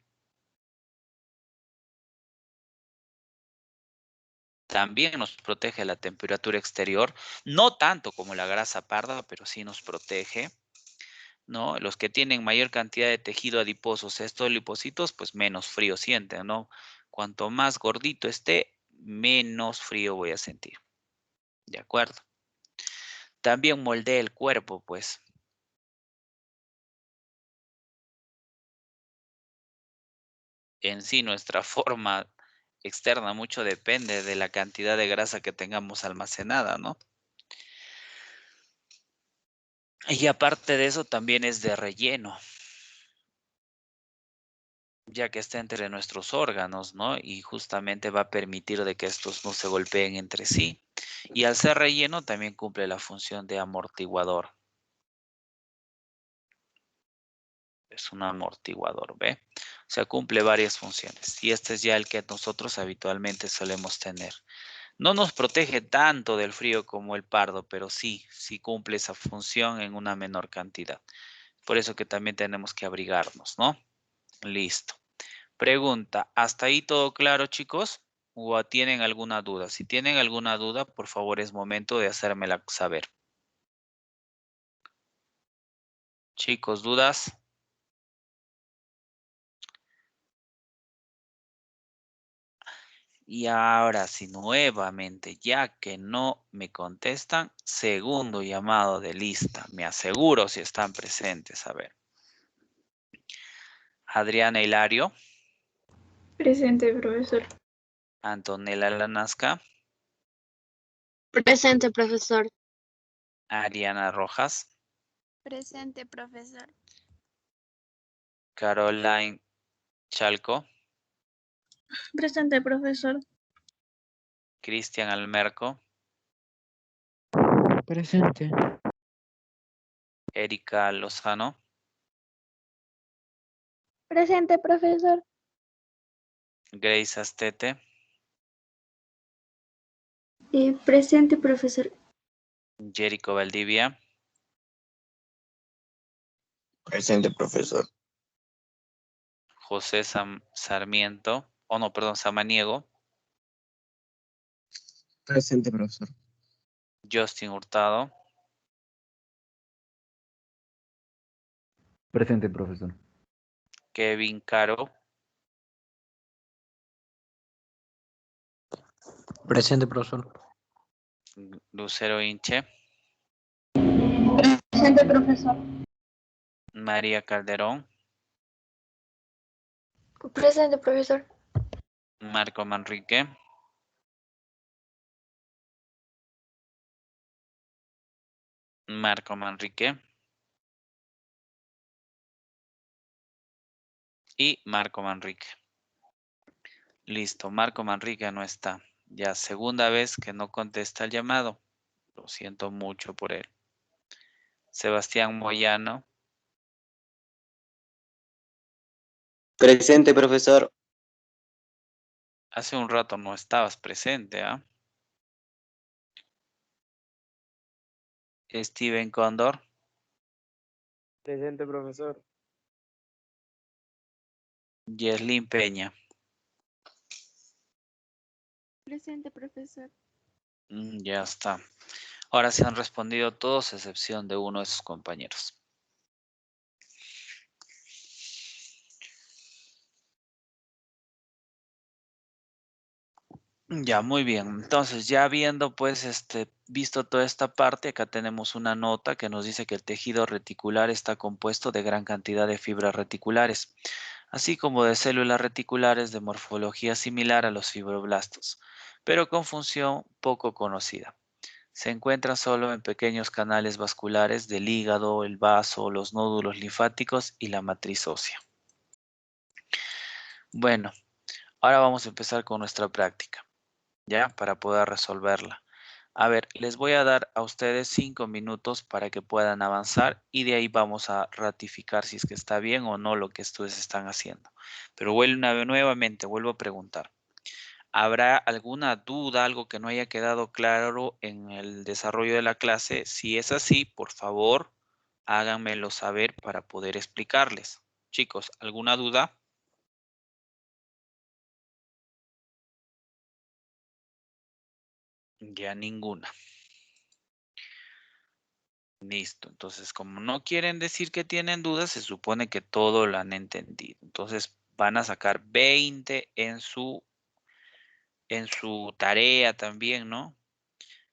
También nos protege la temperatura exterior, no tanto como la grasa parda, pero sí nos protege, ¿no? Los que tienen mayor cantidad de tejido adiposo, o sea, estos lipocitos, pues menos frío sienten, ¿no? Cuanto más gordito esté, menos frío voy a sentir. ¿De acuerdo? También moldea el cuerpo, pues. En sí, nuestra forma externa mucho depende de la cantidad de grasa que tengamos almacenada, ¿no? Y aparte de eso, también es de relleno, ya que está entre nuestros órganos, ¿no? Y justamente va a permitir de que estos no se golpeen entre sí. Y al ser relleno también cumple la función de amortiguador. Es un amortiguador, ¿ve? O sea, cumple varias funciones. Y este es ya el que nosotros habitualmente solemos tener. No nos protege tanto del frío como el pardo, pero sí cumple esa función en una menor cantidad. Por eso que también tenemos que abrigarnos, ¿no? Listo. Pregunta, ¿hasta ahí todo claro, chicos? ¿O tienen alguna duda? Si tienen alguna duda, por favor, es momento de hacérmela saber. Chicos, ¿dudas? Y ahora sí, nuevamente, ya que no me contestan, segundo llamado de lista. Me aseguro si están presentes. A ver. Adriana Hilario. Presente, profesor. Antonella Lanasca. Presente, profesor. Ariana Rojas. Presente, profesor. Caroline Chalco. Presente, profesor. Cristian Almerco. Presente. Erika Lozano. Presente, profesor. Grace Astete. Presente, profesor. Jerico Valdivia. Presente, profesor. José Sarmiento. Oh, no, perdón, Samaniego. Presente, profesor. Justin Hurtado. Presente, profesor. Kevin Caro. Presente, profesor. Lucero Inche. Presente, profesor. María Calderón. Presente, profesor. Marco Manrique. Marco Manrique. Y Marco Manrique. Listo, Marco Manrique no está. Ya segunda vez que no contesta el llamado. Lo siento mucho por él. Sebastián Moyano. Presente, profesor. Hace un rato no estabas presente, ¿ah? Steven Cóndor. Presente, profesor. Yerlin Peña. Presente, profesor. Ya está. Ahora se han respondido todos, a excepción de uno de sus compañeros. Ya, muy bien. Entonces, ya habiendo pues visto toda esta parte, acá tenemos una nota que nos dice que el tejido reticular está compuesto de gran cantidad de fibras reticulares, así como de células reticulares de morfología similar a los fibroblastos, pero con función poco conocida. Se encuentra solo en pequeños canales vasculares del hígado, el vaso, los nódulos linfáticos y la matriz ósea. Bueno, ahora vamos a empezar con nuestra práctica, ¿ya? Para poder resolverla. A ver, les voy a dar a ustedes 5 minutos para que puedan avanzar y de ahí vamos a ratificar si es que está bien o no lo que ustedes están haciendo. Pero nuevamente vuelvo a preguntar. ¿Habrá alguna duda, algo que no haya quedado claro en el desarrollo de la clase? Si es así, por favor, háganmelo saber para poder explicarles. Chicos, ¿alguna duda? Ya ninguna. Listo. Entonces, como no quieren decir que tienen dudas, se supone que todo lo han entendido. Entonces, van a sacar 20 en su tarea también, ¿no?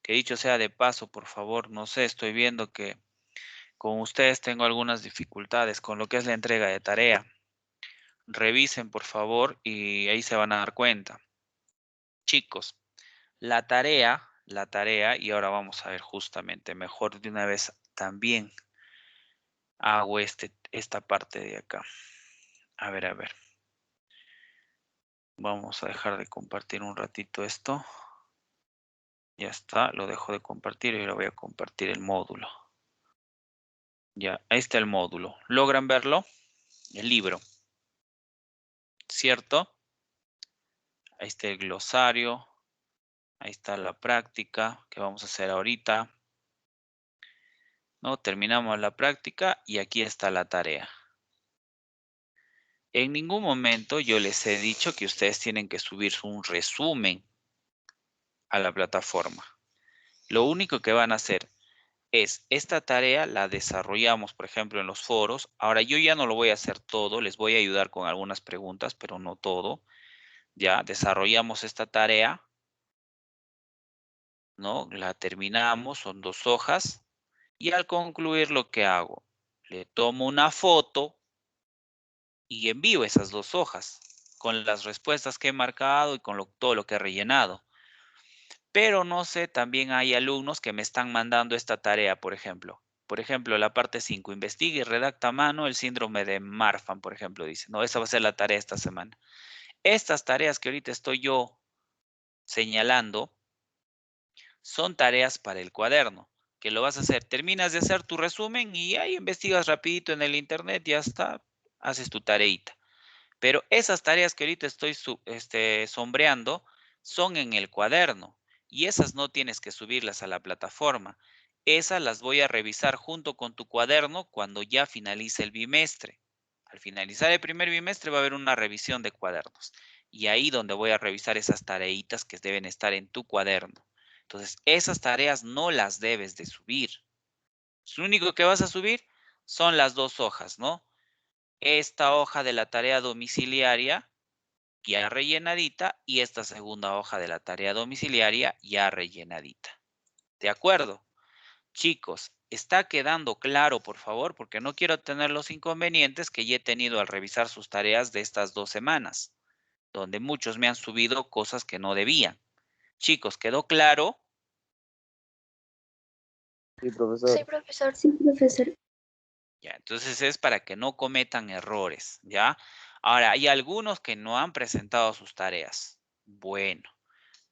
Que dicho sea de paso, por favor, no sé, estoy viendo que con ustedes tengo algunas dificultades con lo que es la entrega de tarea. Revisen, por favor, y ahí se van a dar cuenta. Chicos, la tarea, y ahora vamos a ver justamente, mejor de una vez también hago esta parte de acá. A ver, a ver. Vamos a dejar de compartir un ratito esto. Ya está, lo dejo de compartir y ahora voy a compartir el módulo. Ya, ahí está el módulo. ¿Logran verlo? El libro. ¿Cierto? Ahí está el glosario. Ahí está la práctica que vamos a hacer ahorita. ¿No? Terminamos la práctica y aquí está la tarea. En ningún momento yo les he dicho que ustedes tienen que subir un resumen a la plataforma. Lo único que van a hacer es esta tarea la desarrollamos, por ejemplo, en los foros. Ahora yo ya no lo voy a hacer todo, les voy a ayudar con algunas preguntas, pero no todo. Ya desarrollamos esta tarea, ¿no? La terminamos, son 2 hojas. Y al concluir lo que hago, le tomo una foto y envío esas 2 hojas con las respuestas que he marcado y con todo lo que he rellenado. Pero no sé, también hay alumnos que me están mandando esta tarea, por ejemplo. Por ejemplo, la parte 5, investiga y redacta a mano el síndrome de Marfan, por ejemplo, dice. No, esa va a ser la tarea esta semana. Estas tareas que ahorita estoy yo señalando son tareas para el cuaderno, que lo vas a hacer. Terminas de hacer tu resumen y ahí investigas rapidito en el internet, ya está, haces tu tareita. Pero esas tareas que ahorita estoy sombreando son en el cuaderno y esas no tienes que subirlas a la plataforma. Esas las voy a revisar junto con tu cuaderno cuando ya finalice el bimestre. Al finalizar el primer bimestre va a haber una revisión de cuadernos y ahí donde voy a revisar esas tareitas que deben estar en tu cuaderno. Entonces, esas tareas no las debes de subir. Lo único que vas a subir son las 2 hojas, ¿no? Esta hoja de la tarea domiciliaria ya rellenadita y esta segunda hoja de la tarea domiciliaria ya rellenadita. ¿De acuerdo? Chicos, ¿está quedando claro, por favor? Porque no quiero tener los inconvenientes que ya he tenido al revisar sus tareas de estas 2 semanas, donde muchos me han subido cosas que no debían. Chicos, ¿quedó claro? Sí, profesor. Sí, profesor. Sí, profesor. Ya, entonces es para que no cometan errores, ¿ya? Ahora, hay algunos que no han presentado sus tareas. Bueno,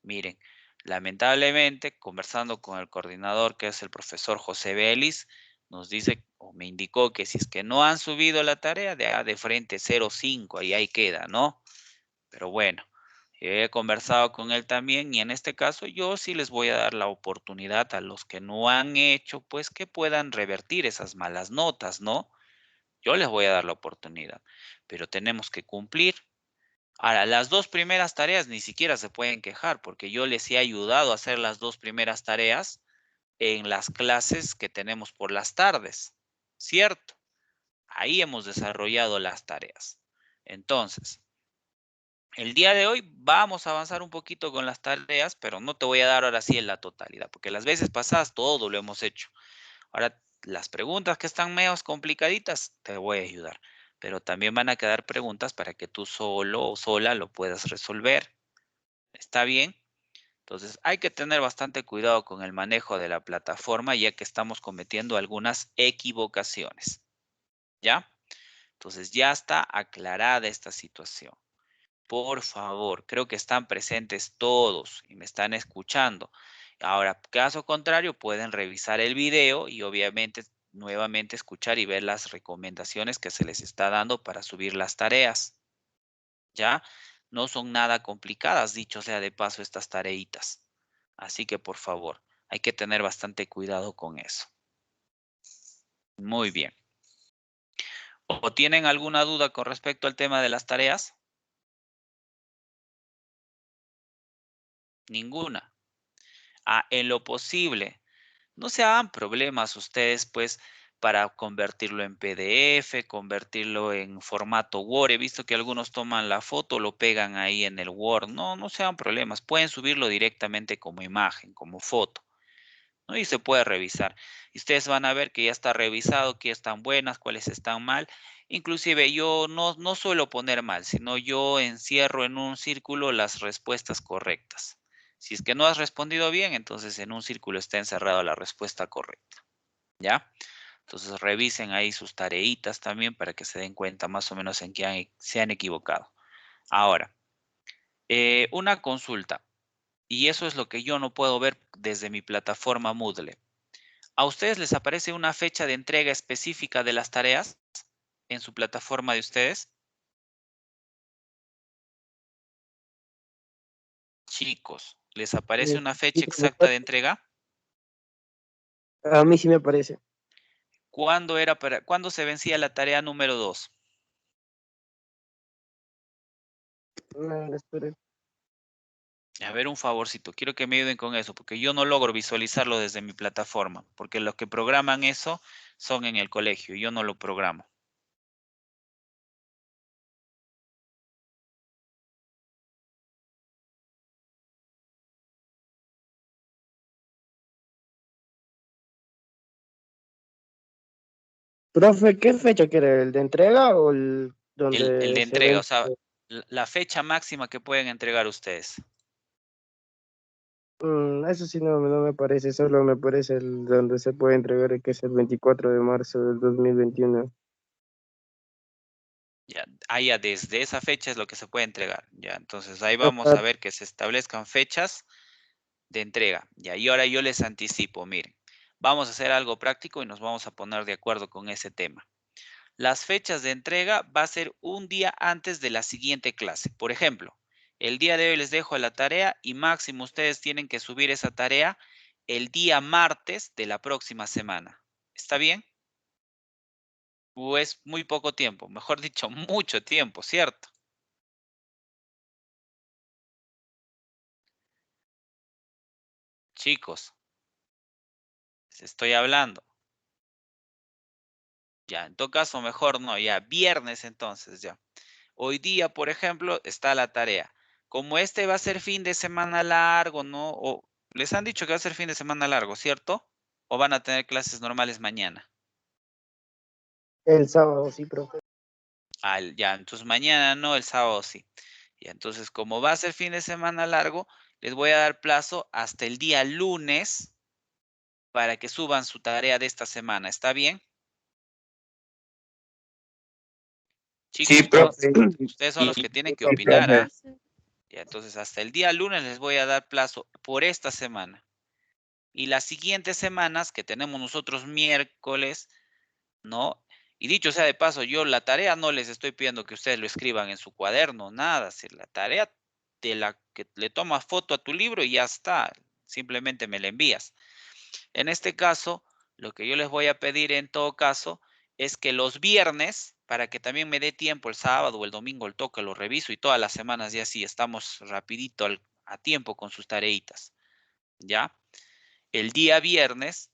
miren, lamentablemente, conversando con el coordinador, que es el profesor José Vélez, nos dice o me indicó que si es que no han subido la tarea, de frente 0,5, ahí queda, ¿no? Pero bueno, he conversado con él también y en este caso yo sí les voy a dar la oportunidad a los que no han hecho, pues que puedan revertir esas malas notas, ¿no? Yo les voy a dar la oportunidad, pero tenemos que cumplir. Ahora, las 2 primeras tareas ni siquiera se pueden quejar porque yo les he ayudado a hacer las 2 primeras tareas en las clases que tenemos por las tardes, ¿cierto? Ahí hemos desarrollado las tareas. Entonces, el día de hoy vamos a avanzar un poquito con las tareas, pero no te voy a dar ahora sí en la totalidad, porque las veces pasadas todo lo hemos hecho. Ahora, las preguntas que están medio complicaditas, te voy a ayudar, pero también van a quedar preguntas para que tú solo o sola lo puedas resolver. ¿Está bien? Entonces, hay que tener bastante cuidado con el manejo de la plataforma, ya que estamos cometiendo algunas equivocaciones. ¿Ya? Entonces, ya está aclarada esta situación. Por favor, creo que están presentes todos y me están escuchando. Ahora, caso contrario, pueden revisar el video y obviamente nuevamente escuchar y ver las recomendaciones que se les está dando para subir las tareas. ¿Ya? No son nada complicadas, dicho sea de paso, estas tareitas. Así que, por favor, hay que tener bastante cuidado con eso. Muy bien. ¿O tienen alguna duda con respecto al tema de las tareas? Ninguna. En lo posible, no se hagan problemas ustedes, pues, para convertirlo en PDF, convertirlo en formato Word. He visto que algunos toman la foto, lo pegan ahí en el Word. No, no se hagan problemas. Pueden subirlo directamente como imagen, como foto, ¿no? Y se puede revisar. Y ustedes van a ver que ya está revisado, que están buenas, cuáles están mal. Inclusive yo no suelo poner mal, sino yo encierro en un círculo las respuestas correctas. Si es que no has respondido bien, entonces en un círculo está encerrada la respuesta correcta. ¿Ya? Entonces revisen ahí sus tareitas también para que se den cuenta más o menos en qué se han equivocado. Ahora, una consulta. Y eso es lo que yo no puedo ver desde mi plataforma Moodle. ¿A ustedes les aparece una fecha de entrega específica de las tareas en su plataforma de ustedes? Chicos, ¿les aparece una Sí, fecha exacta profesor. de entrega? A mí sí me parece. ¿Cuándo se vencía la tarea número 2? Espere. A ver, un favorcito, quiero que me ayuden con eso, porque yo no logro visualizarlo desde mi plataforma, porque los que programan eso son en el colegio, yo no lo programo. Profe, ¿qué fecha quiere? ¿El de entrega o el El de donde se entrega, o vence? sea, la fecha máxima que pueden entregar ustedes. Eso sí no me parece, solo me parece el donde se puede entregar, que es el 24 de marzo del 2021. Ya, desde esa fecha es lo que se puede entregar. Ya, entonces ahí vamos Ajá. a ver que se establezcan fechas de entrega. Ya, y ahora yo les anticipo, miren, vamos a hacer algo práctico y nos vamos a poner de acuerdo con ese tema. Las fechas de entrega va a ser un día antes de la siguiente clase. Por ejemplo, el día de hoy les dejo la tarea y máximo ustedes tienen que subir esa tarea el día martes de la próxima semana. ¿Está bien? ¿O es muy poco tiempo? Mejor dicho, mucho tiempo, ¿cierto? Chicos, les estoy hablando. Ya, en todo caso, mejor no, ya, viernes entonces, ya. Hoy día, por ejemplo, está la tarea. Como este va a ser fin de semana largo, ¿no? O les han dicho que va a ser fin de semana largo, ¿cierto? ¿O van a tener clases normales mañana? El sábado, sí, profe. Ya, entonces mañana no, el sábado sí. Y entonces, como va a ser fin de semana largo, les voy a dar plazo hasta el día lunes para que suban su tarea de esta semana. ¿Está bien? Sí, Chicos, profe. ustedes son Sí, los que tienen que sí, opinar, profe. ¿ah? Ya, entonces, hasta el día lunes les voy a dar plazo por esta semana. Y las siguientes semanas que tenemos nosotros miércoles, ¿no? Y dicho sea de paso, yo la tarea no les estoy pidiendo que ustedes lo escriban en su cuaderno, nada. Si la tarea de la que le tomas foto a tu libro y ya está. Simplemente me la envías. En este caso, lo que yo les voy a pedir en todo caso es que los viernes, para que también me dé tiempo el sábado o el domingo el toque, lo reviso y todas las semanas ya sí estamos rapidito a tiempo con sus tareitas, ¿ya? El día viernes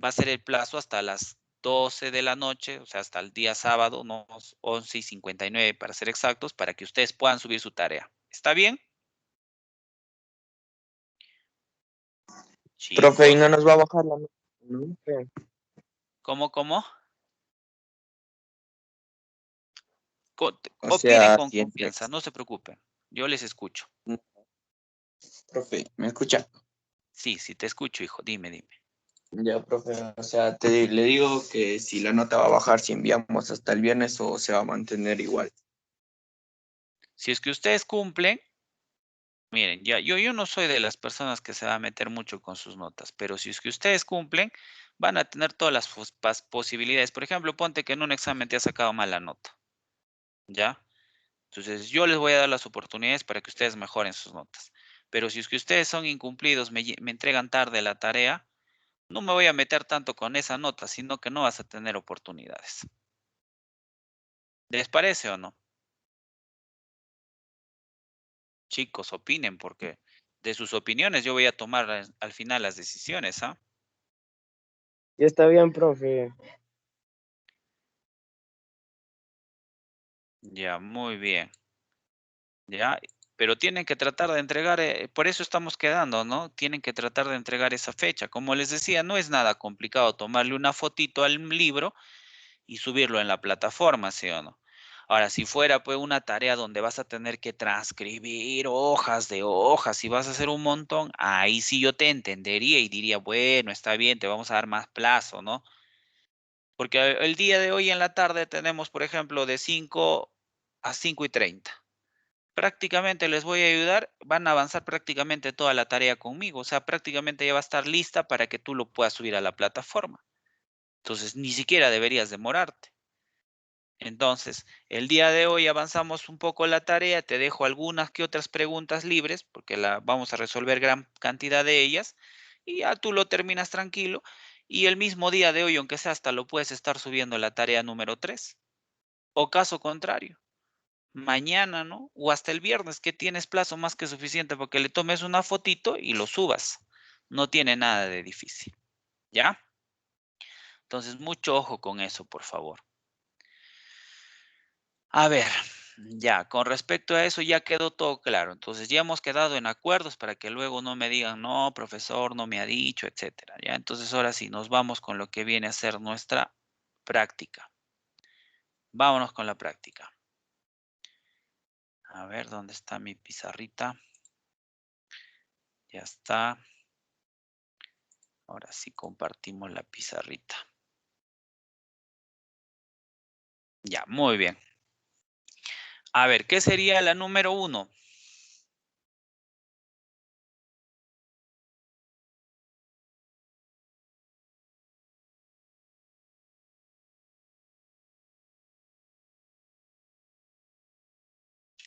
va a ser el plazo hasta las 12 de la noche, o sea, hasta el día sábado, unos 11:59 para ser exactos, para que ustedes puedan subir su tarea. ¿Está bien? Profe, ¿y no Chicos, nos va a bajar la nota? ¿No? Sí. ¿cómo? O Opinen sea, con si entre... confianza, no se preocupen. Yo les escucho. Profe, ¿me escucha? Sí, sí, te escucho, hijo. Dime. Ya, profe, o sea, le digo que si la nota va a bajar si enviamos hasta el viernes o se va a mantener igual. Si es que ustedes cumplen, Miren, ya, yo no soy de las personas que se va a meter mucho con sus notas, pero si es que ustedes cumplen, van a tener todas las posibilidades. Por ejemplo, ponte que en un examen te ha sacado mala nota, ¿ya? Entonces, yo les voy a dar las oportunidades para que ustedes mejoren sus notas. Pero si es que ustedes son incumplidos, me entregan tarde la tarea, no me voy a meter tanto con esa nota, sino que no vas a tener oportunidades. ¿Les parece o no? Chicos, opinen, porque de sus opiniones yo voy a tomar al final las decisiones, ¿ah? Ya está bien, profe. Ya, muy bien. Ya, pero tienen que tratar de entregar, por eso estamos quedando, ¿no? Tienen que tratar de entregar esa fecha. Como les decía, no es nada complicado tomarle una fotito al libro y subirlo en la plataforma, ¿sí o no? Ahora, si fuera pues una tarea donde vas a tener que transcribir hojas de hojas y vas a hacer un montón, ahí sí yo te entendería y diría, bueno, está bien, te vamos a dar más plazo, ¿no? Porque el día de hoy en la tarde tenemos, por ejemplo, de 5 a 5:30. Prácticamente les voy a ayudar, van a avanzar prácticamente toda la tarea conmigo, o sea, prácticamente ya va a estar lista para que tú lo puedas subir a la plataforma. Entonces, ni siquiera deberías demorarte. Entonces, el día de hoy avanzamos un poco la tarea, te dejo algunas que otras preguntas libres, porque vamos a resolver gran cantidad de ellas, y ya tú lo terminas tranquilo, y el mismo día de hoy, aunque sea hasta lo puedes estar subiendo la tarea número 3, o caso contrario mañana, ¿no? O hasta el viernes, que tienes plazo más que suficiente porque le tomes una fotito y lo subas. No tiene nada de difícil, ¿ya? Entonces, mucho ojo con eso, por favor. A ver, ya, con respecto a eso ya quedó todo claro. Entonces, ya hemos quedado en acuerdos para que luego no me digan, no, profesor, no me ha dicho, etcétera, ¿ya? Entonces, ahora sí, nos vamos con lo que viene a ser nuestra práctica. Vámonos con la práctica. A ver, ¿dónde está mi pizarrita? Ya está. Ahora sí compartimos la pizarrita. Ya, muy bien. A ver, ¿qué sería la número 1?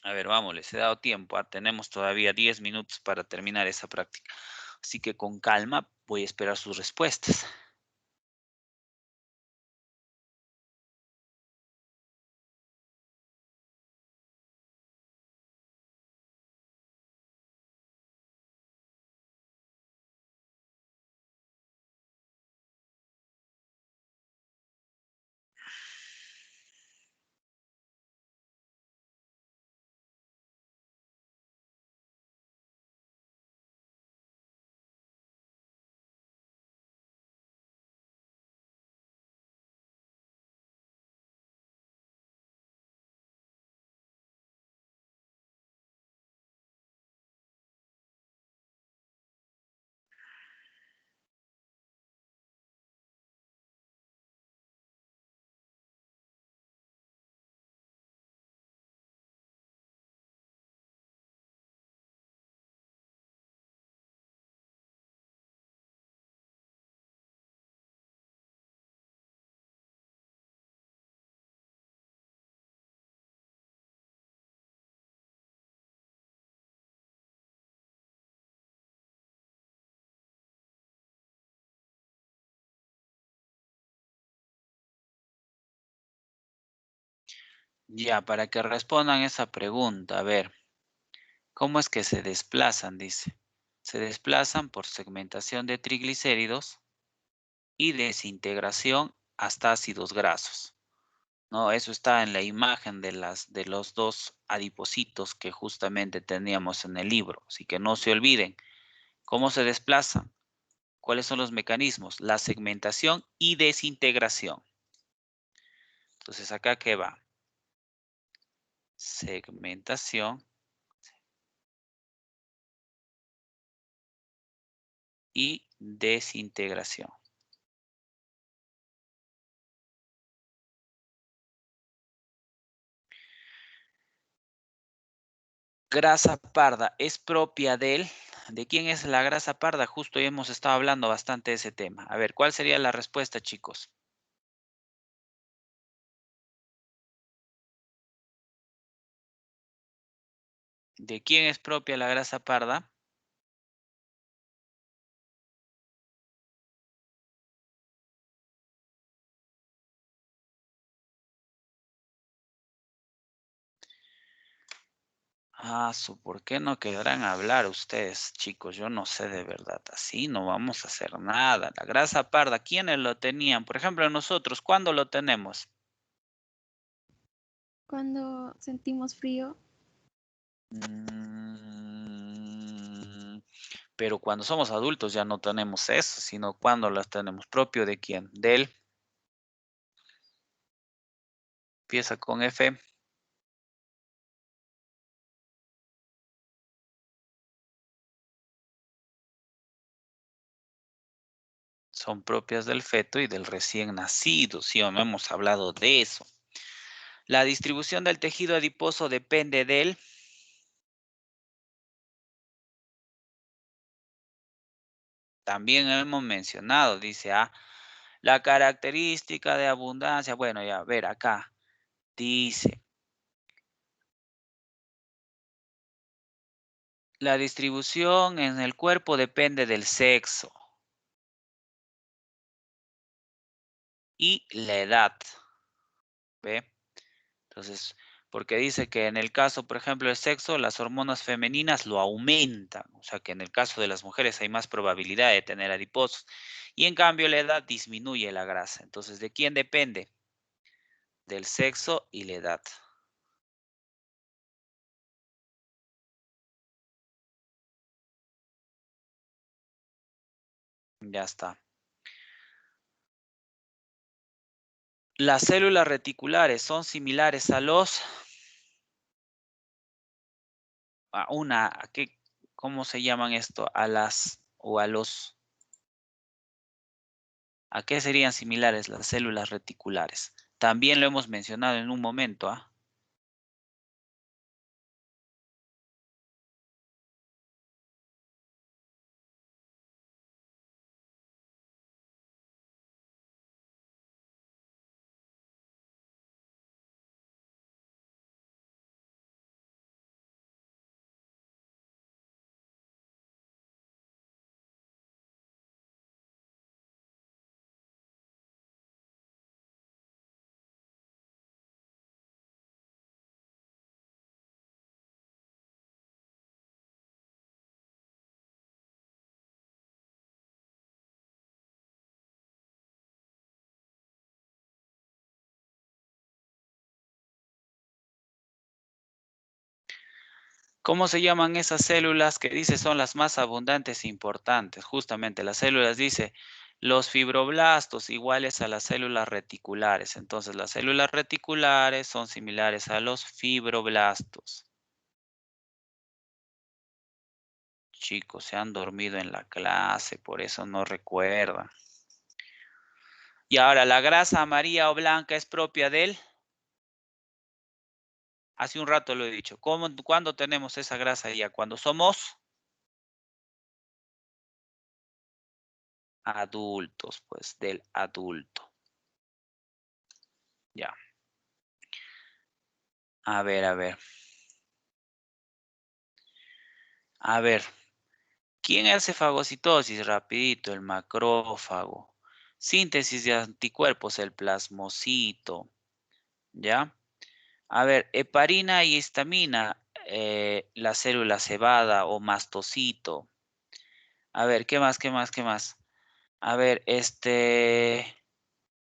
A ver, vamos, les he dado tiempo. Tenemos todavía 10 minutos para terminar esa práctica. Así que con calma voy a esperar sus respuestas. Ya, para que respondan esa pregunta, a ver, ¿cómo es que se desplazan? Dice, se desplazan por segmentación de triglicéridos y desintegración hasta ácidos grasos. No, eso está en la imagen de los dos adipocitos que justamente teníamos en el libro. Así que no se olviden cómo se desplazan, cuáles son los mecanismos, la segmentación y desintegración. Entonces, ¿acá qué va? Segmentación y desintegración. grasa parda es propia del... ¿De quién es la grasa parda? Justo hoy hemos estado hablando bastante de ese tema. A ver, ¿cuál sería la respuesta, chicos? ¿De quién es propia la grasa parda? ¿Por qué no querrán hablar ustedes, chicos? Yo no sé de verdad. Así no vamos a hacer nada. La grasa parda, ¿quiénes lo tenían? Por ejemplo, nosotros, ¿cuándo lo tenemos? Cuando sentimos frío, Pero cuando somos adultos ya no tenemos eso, sino cuando las tenemos. ¿Propio de quién? Del. Empieza con F. Son propias del feto y del recién nacido. Sí, o no hemos hablado de eso. La distribución del tejido adiposo depende del... También hemos mencionado, dice, la característica de abundancia. Bueno, ya, a ver, acá dice, la distribución en el cuerpo depende del sexo y la edad. ¿Ve? Entonces, porque dice que en el caso, por ejemplo, del sexo, las hormonas femeninas lo aumentan. O sea, que en el caso de las mujeres hay más probabilidad de tener adiposos. Y en cambio, la edad disminuye la grasa. Entonces, ¿de quién depende? Del sexo y la edad. Ya está. Las células reticulares son similares a los... ¿Cómo se llaman esto? A las o a los... ¿A qué serían similares las células reticulares? También lo hemos mencionado en un momento, ¿ah? ¿Cómo se llaman esas células que dice son las más abundantes e importantes? Justamente las células dice los fibroblastos iguales a las células reticulares. Entonces las células reticulares son similares a los fibroblastos. Chicos, se han dormido en la clase, por eso no recuerdan. Y ahora, ¿la grasa amarilla o blanca es propia del? Hace un rato lo he dicho. ¿Cuándo tenemos esa grasa ya? Cuando somos adultos, pues, del adulto. Ya. A ver, a ver. A ver. ¿Quién hace fagocitosis? Rapidito, el macrófago. Síntesis de anticuerpos, el plasmocito. ¿Ya? A ver, heparina y histamina, la célula cebada o mastocito. A ver, ¿qué más, qué más, qué más? A ver,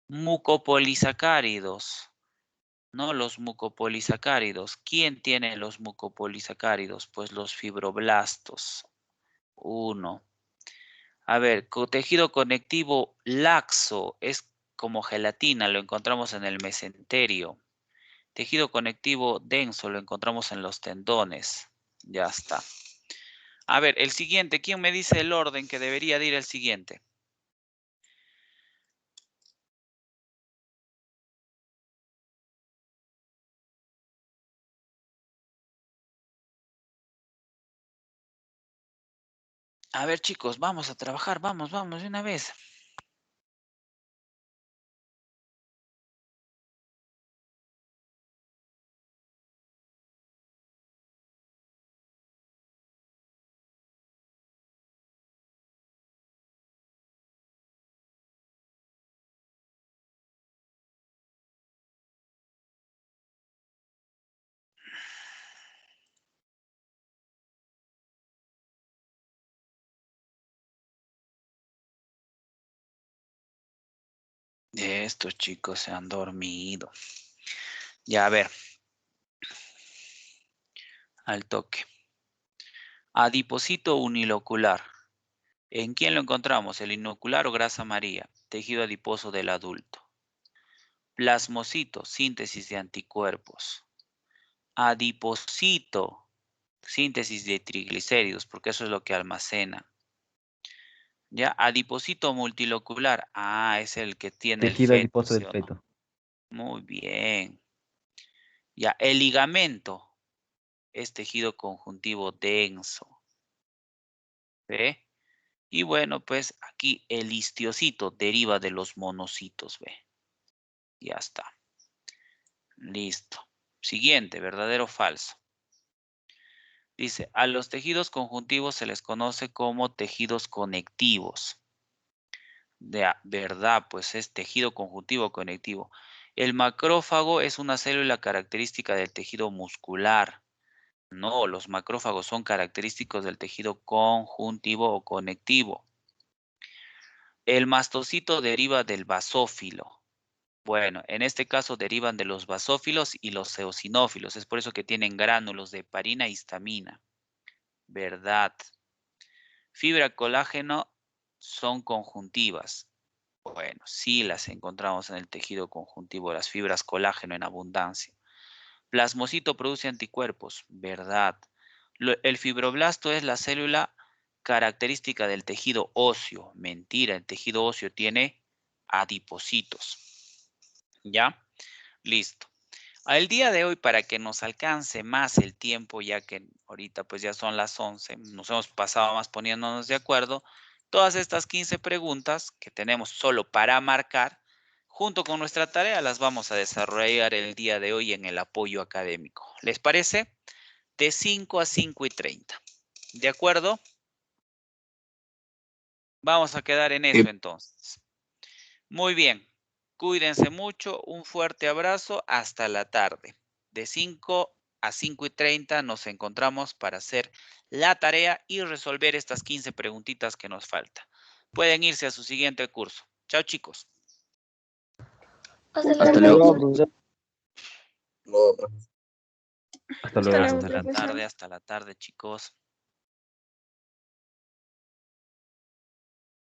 mucopolisacáridos, ¿no? Los mucopolisacáridos. ¿Quién tiene los mucopolisacáridos? Pues los fibroblastos. Uno. A ver, tejido conectivo laxo es como gelatina, lo encontramos en el mesenterio. Tejido conectivo denso lo encontramos en los tendones. Ya está. A ver, el siguiente. ¿Quién me dice el orden que debería de ir el siguiente? A ver, chicos, vamos a trabajar, vamos, de una vez. Estos chicos se han dormido. Ya, a ver. Al toque. Adipocito unilocular. ¿En quién lo encontramos? ¿El inocular o grasa amarilla? Tejido adiposo del adulto. Plasmocito, síntesis de anticuerpos. Adipocito, síntesis de triglicéridos, porque eso es lo que almacena. Ya, adipocito multilocular. Ah, es el que tiene el Tejido feto, adiposo ¿sí del o no? feto. Muy bien. Ya, el ligamento es tejido conjuntivo denso. ¿Ve? Y bueno, pues aquí el histiocito deriva de los monocitos, ¿ve? Ya está. Listo. Siguiente, ¿verdadero o falso? Dice, a los tejidos conjuntivos se les conoce como tejidos conectivos. Verdad, pues es tejido conjuntivo conectivo. El macrófago es una célula característica del tejido muscular. No, los macrófagos son característicos del tejido conjuntivo o conectivo. El mastocito deriva del basófilo. Bueno, en este caso derivan de los basófilos y los eosinófilos. Es por eso que tienen gránulos de heparina e histamina. ¿Verdad? Fibra colágeno son conjuntivas. Bueno, sí las encontramos en el tejido conjuntivo, las fibras colágeno en abundancia. Plasmocito produce anticuerpos. ¿Verdad? El fibroblasto es la célula característica del tejido óseo. Mentira, el tejido óseo tiene adipocitos. ¿Ya? Listo. Al día de hoy, para que nos alcance más el tiempo, ya que ahorita pues ya son las 11, nos hemos pasado más poniéndonos de acuerdo, todas estas 15 preguntas que tenemos solo para marcar, junto con nuestra tarea, las vamos a desarrollar el día de hoy en el apoyo académico. ¿Les parece? De 5 a 5:30. ¿De acuerdo? Vamos a quedar en eso entonces. Muy bien. Cuídense mucho. Un fuerte abrazo. Hasta la tarde. De 5 a 5:30 nos encontramos para hacer la tarea y resolver estas 15 preguntitas que nos faltan. Pueden irse a su siguiente curso. Chao, chicos. Hasta luego. profesor. Hasta Hasta luego, luego, Hasta profesor. la tarde, chicos.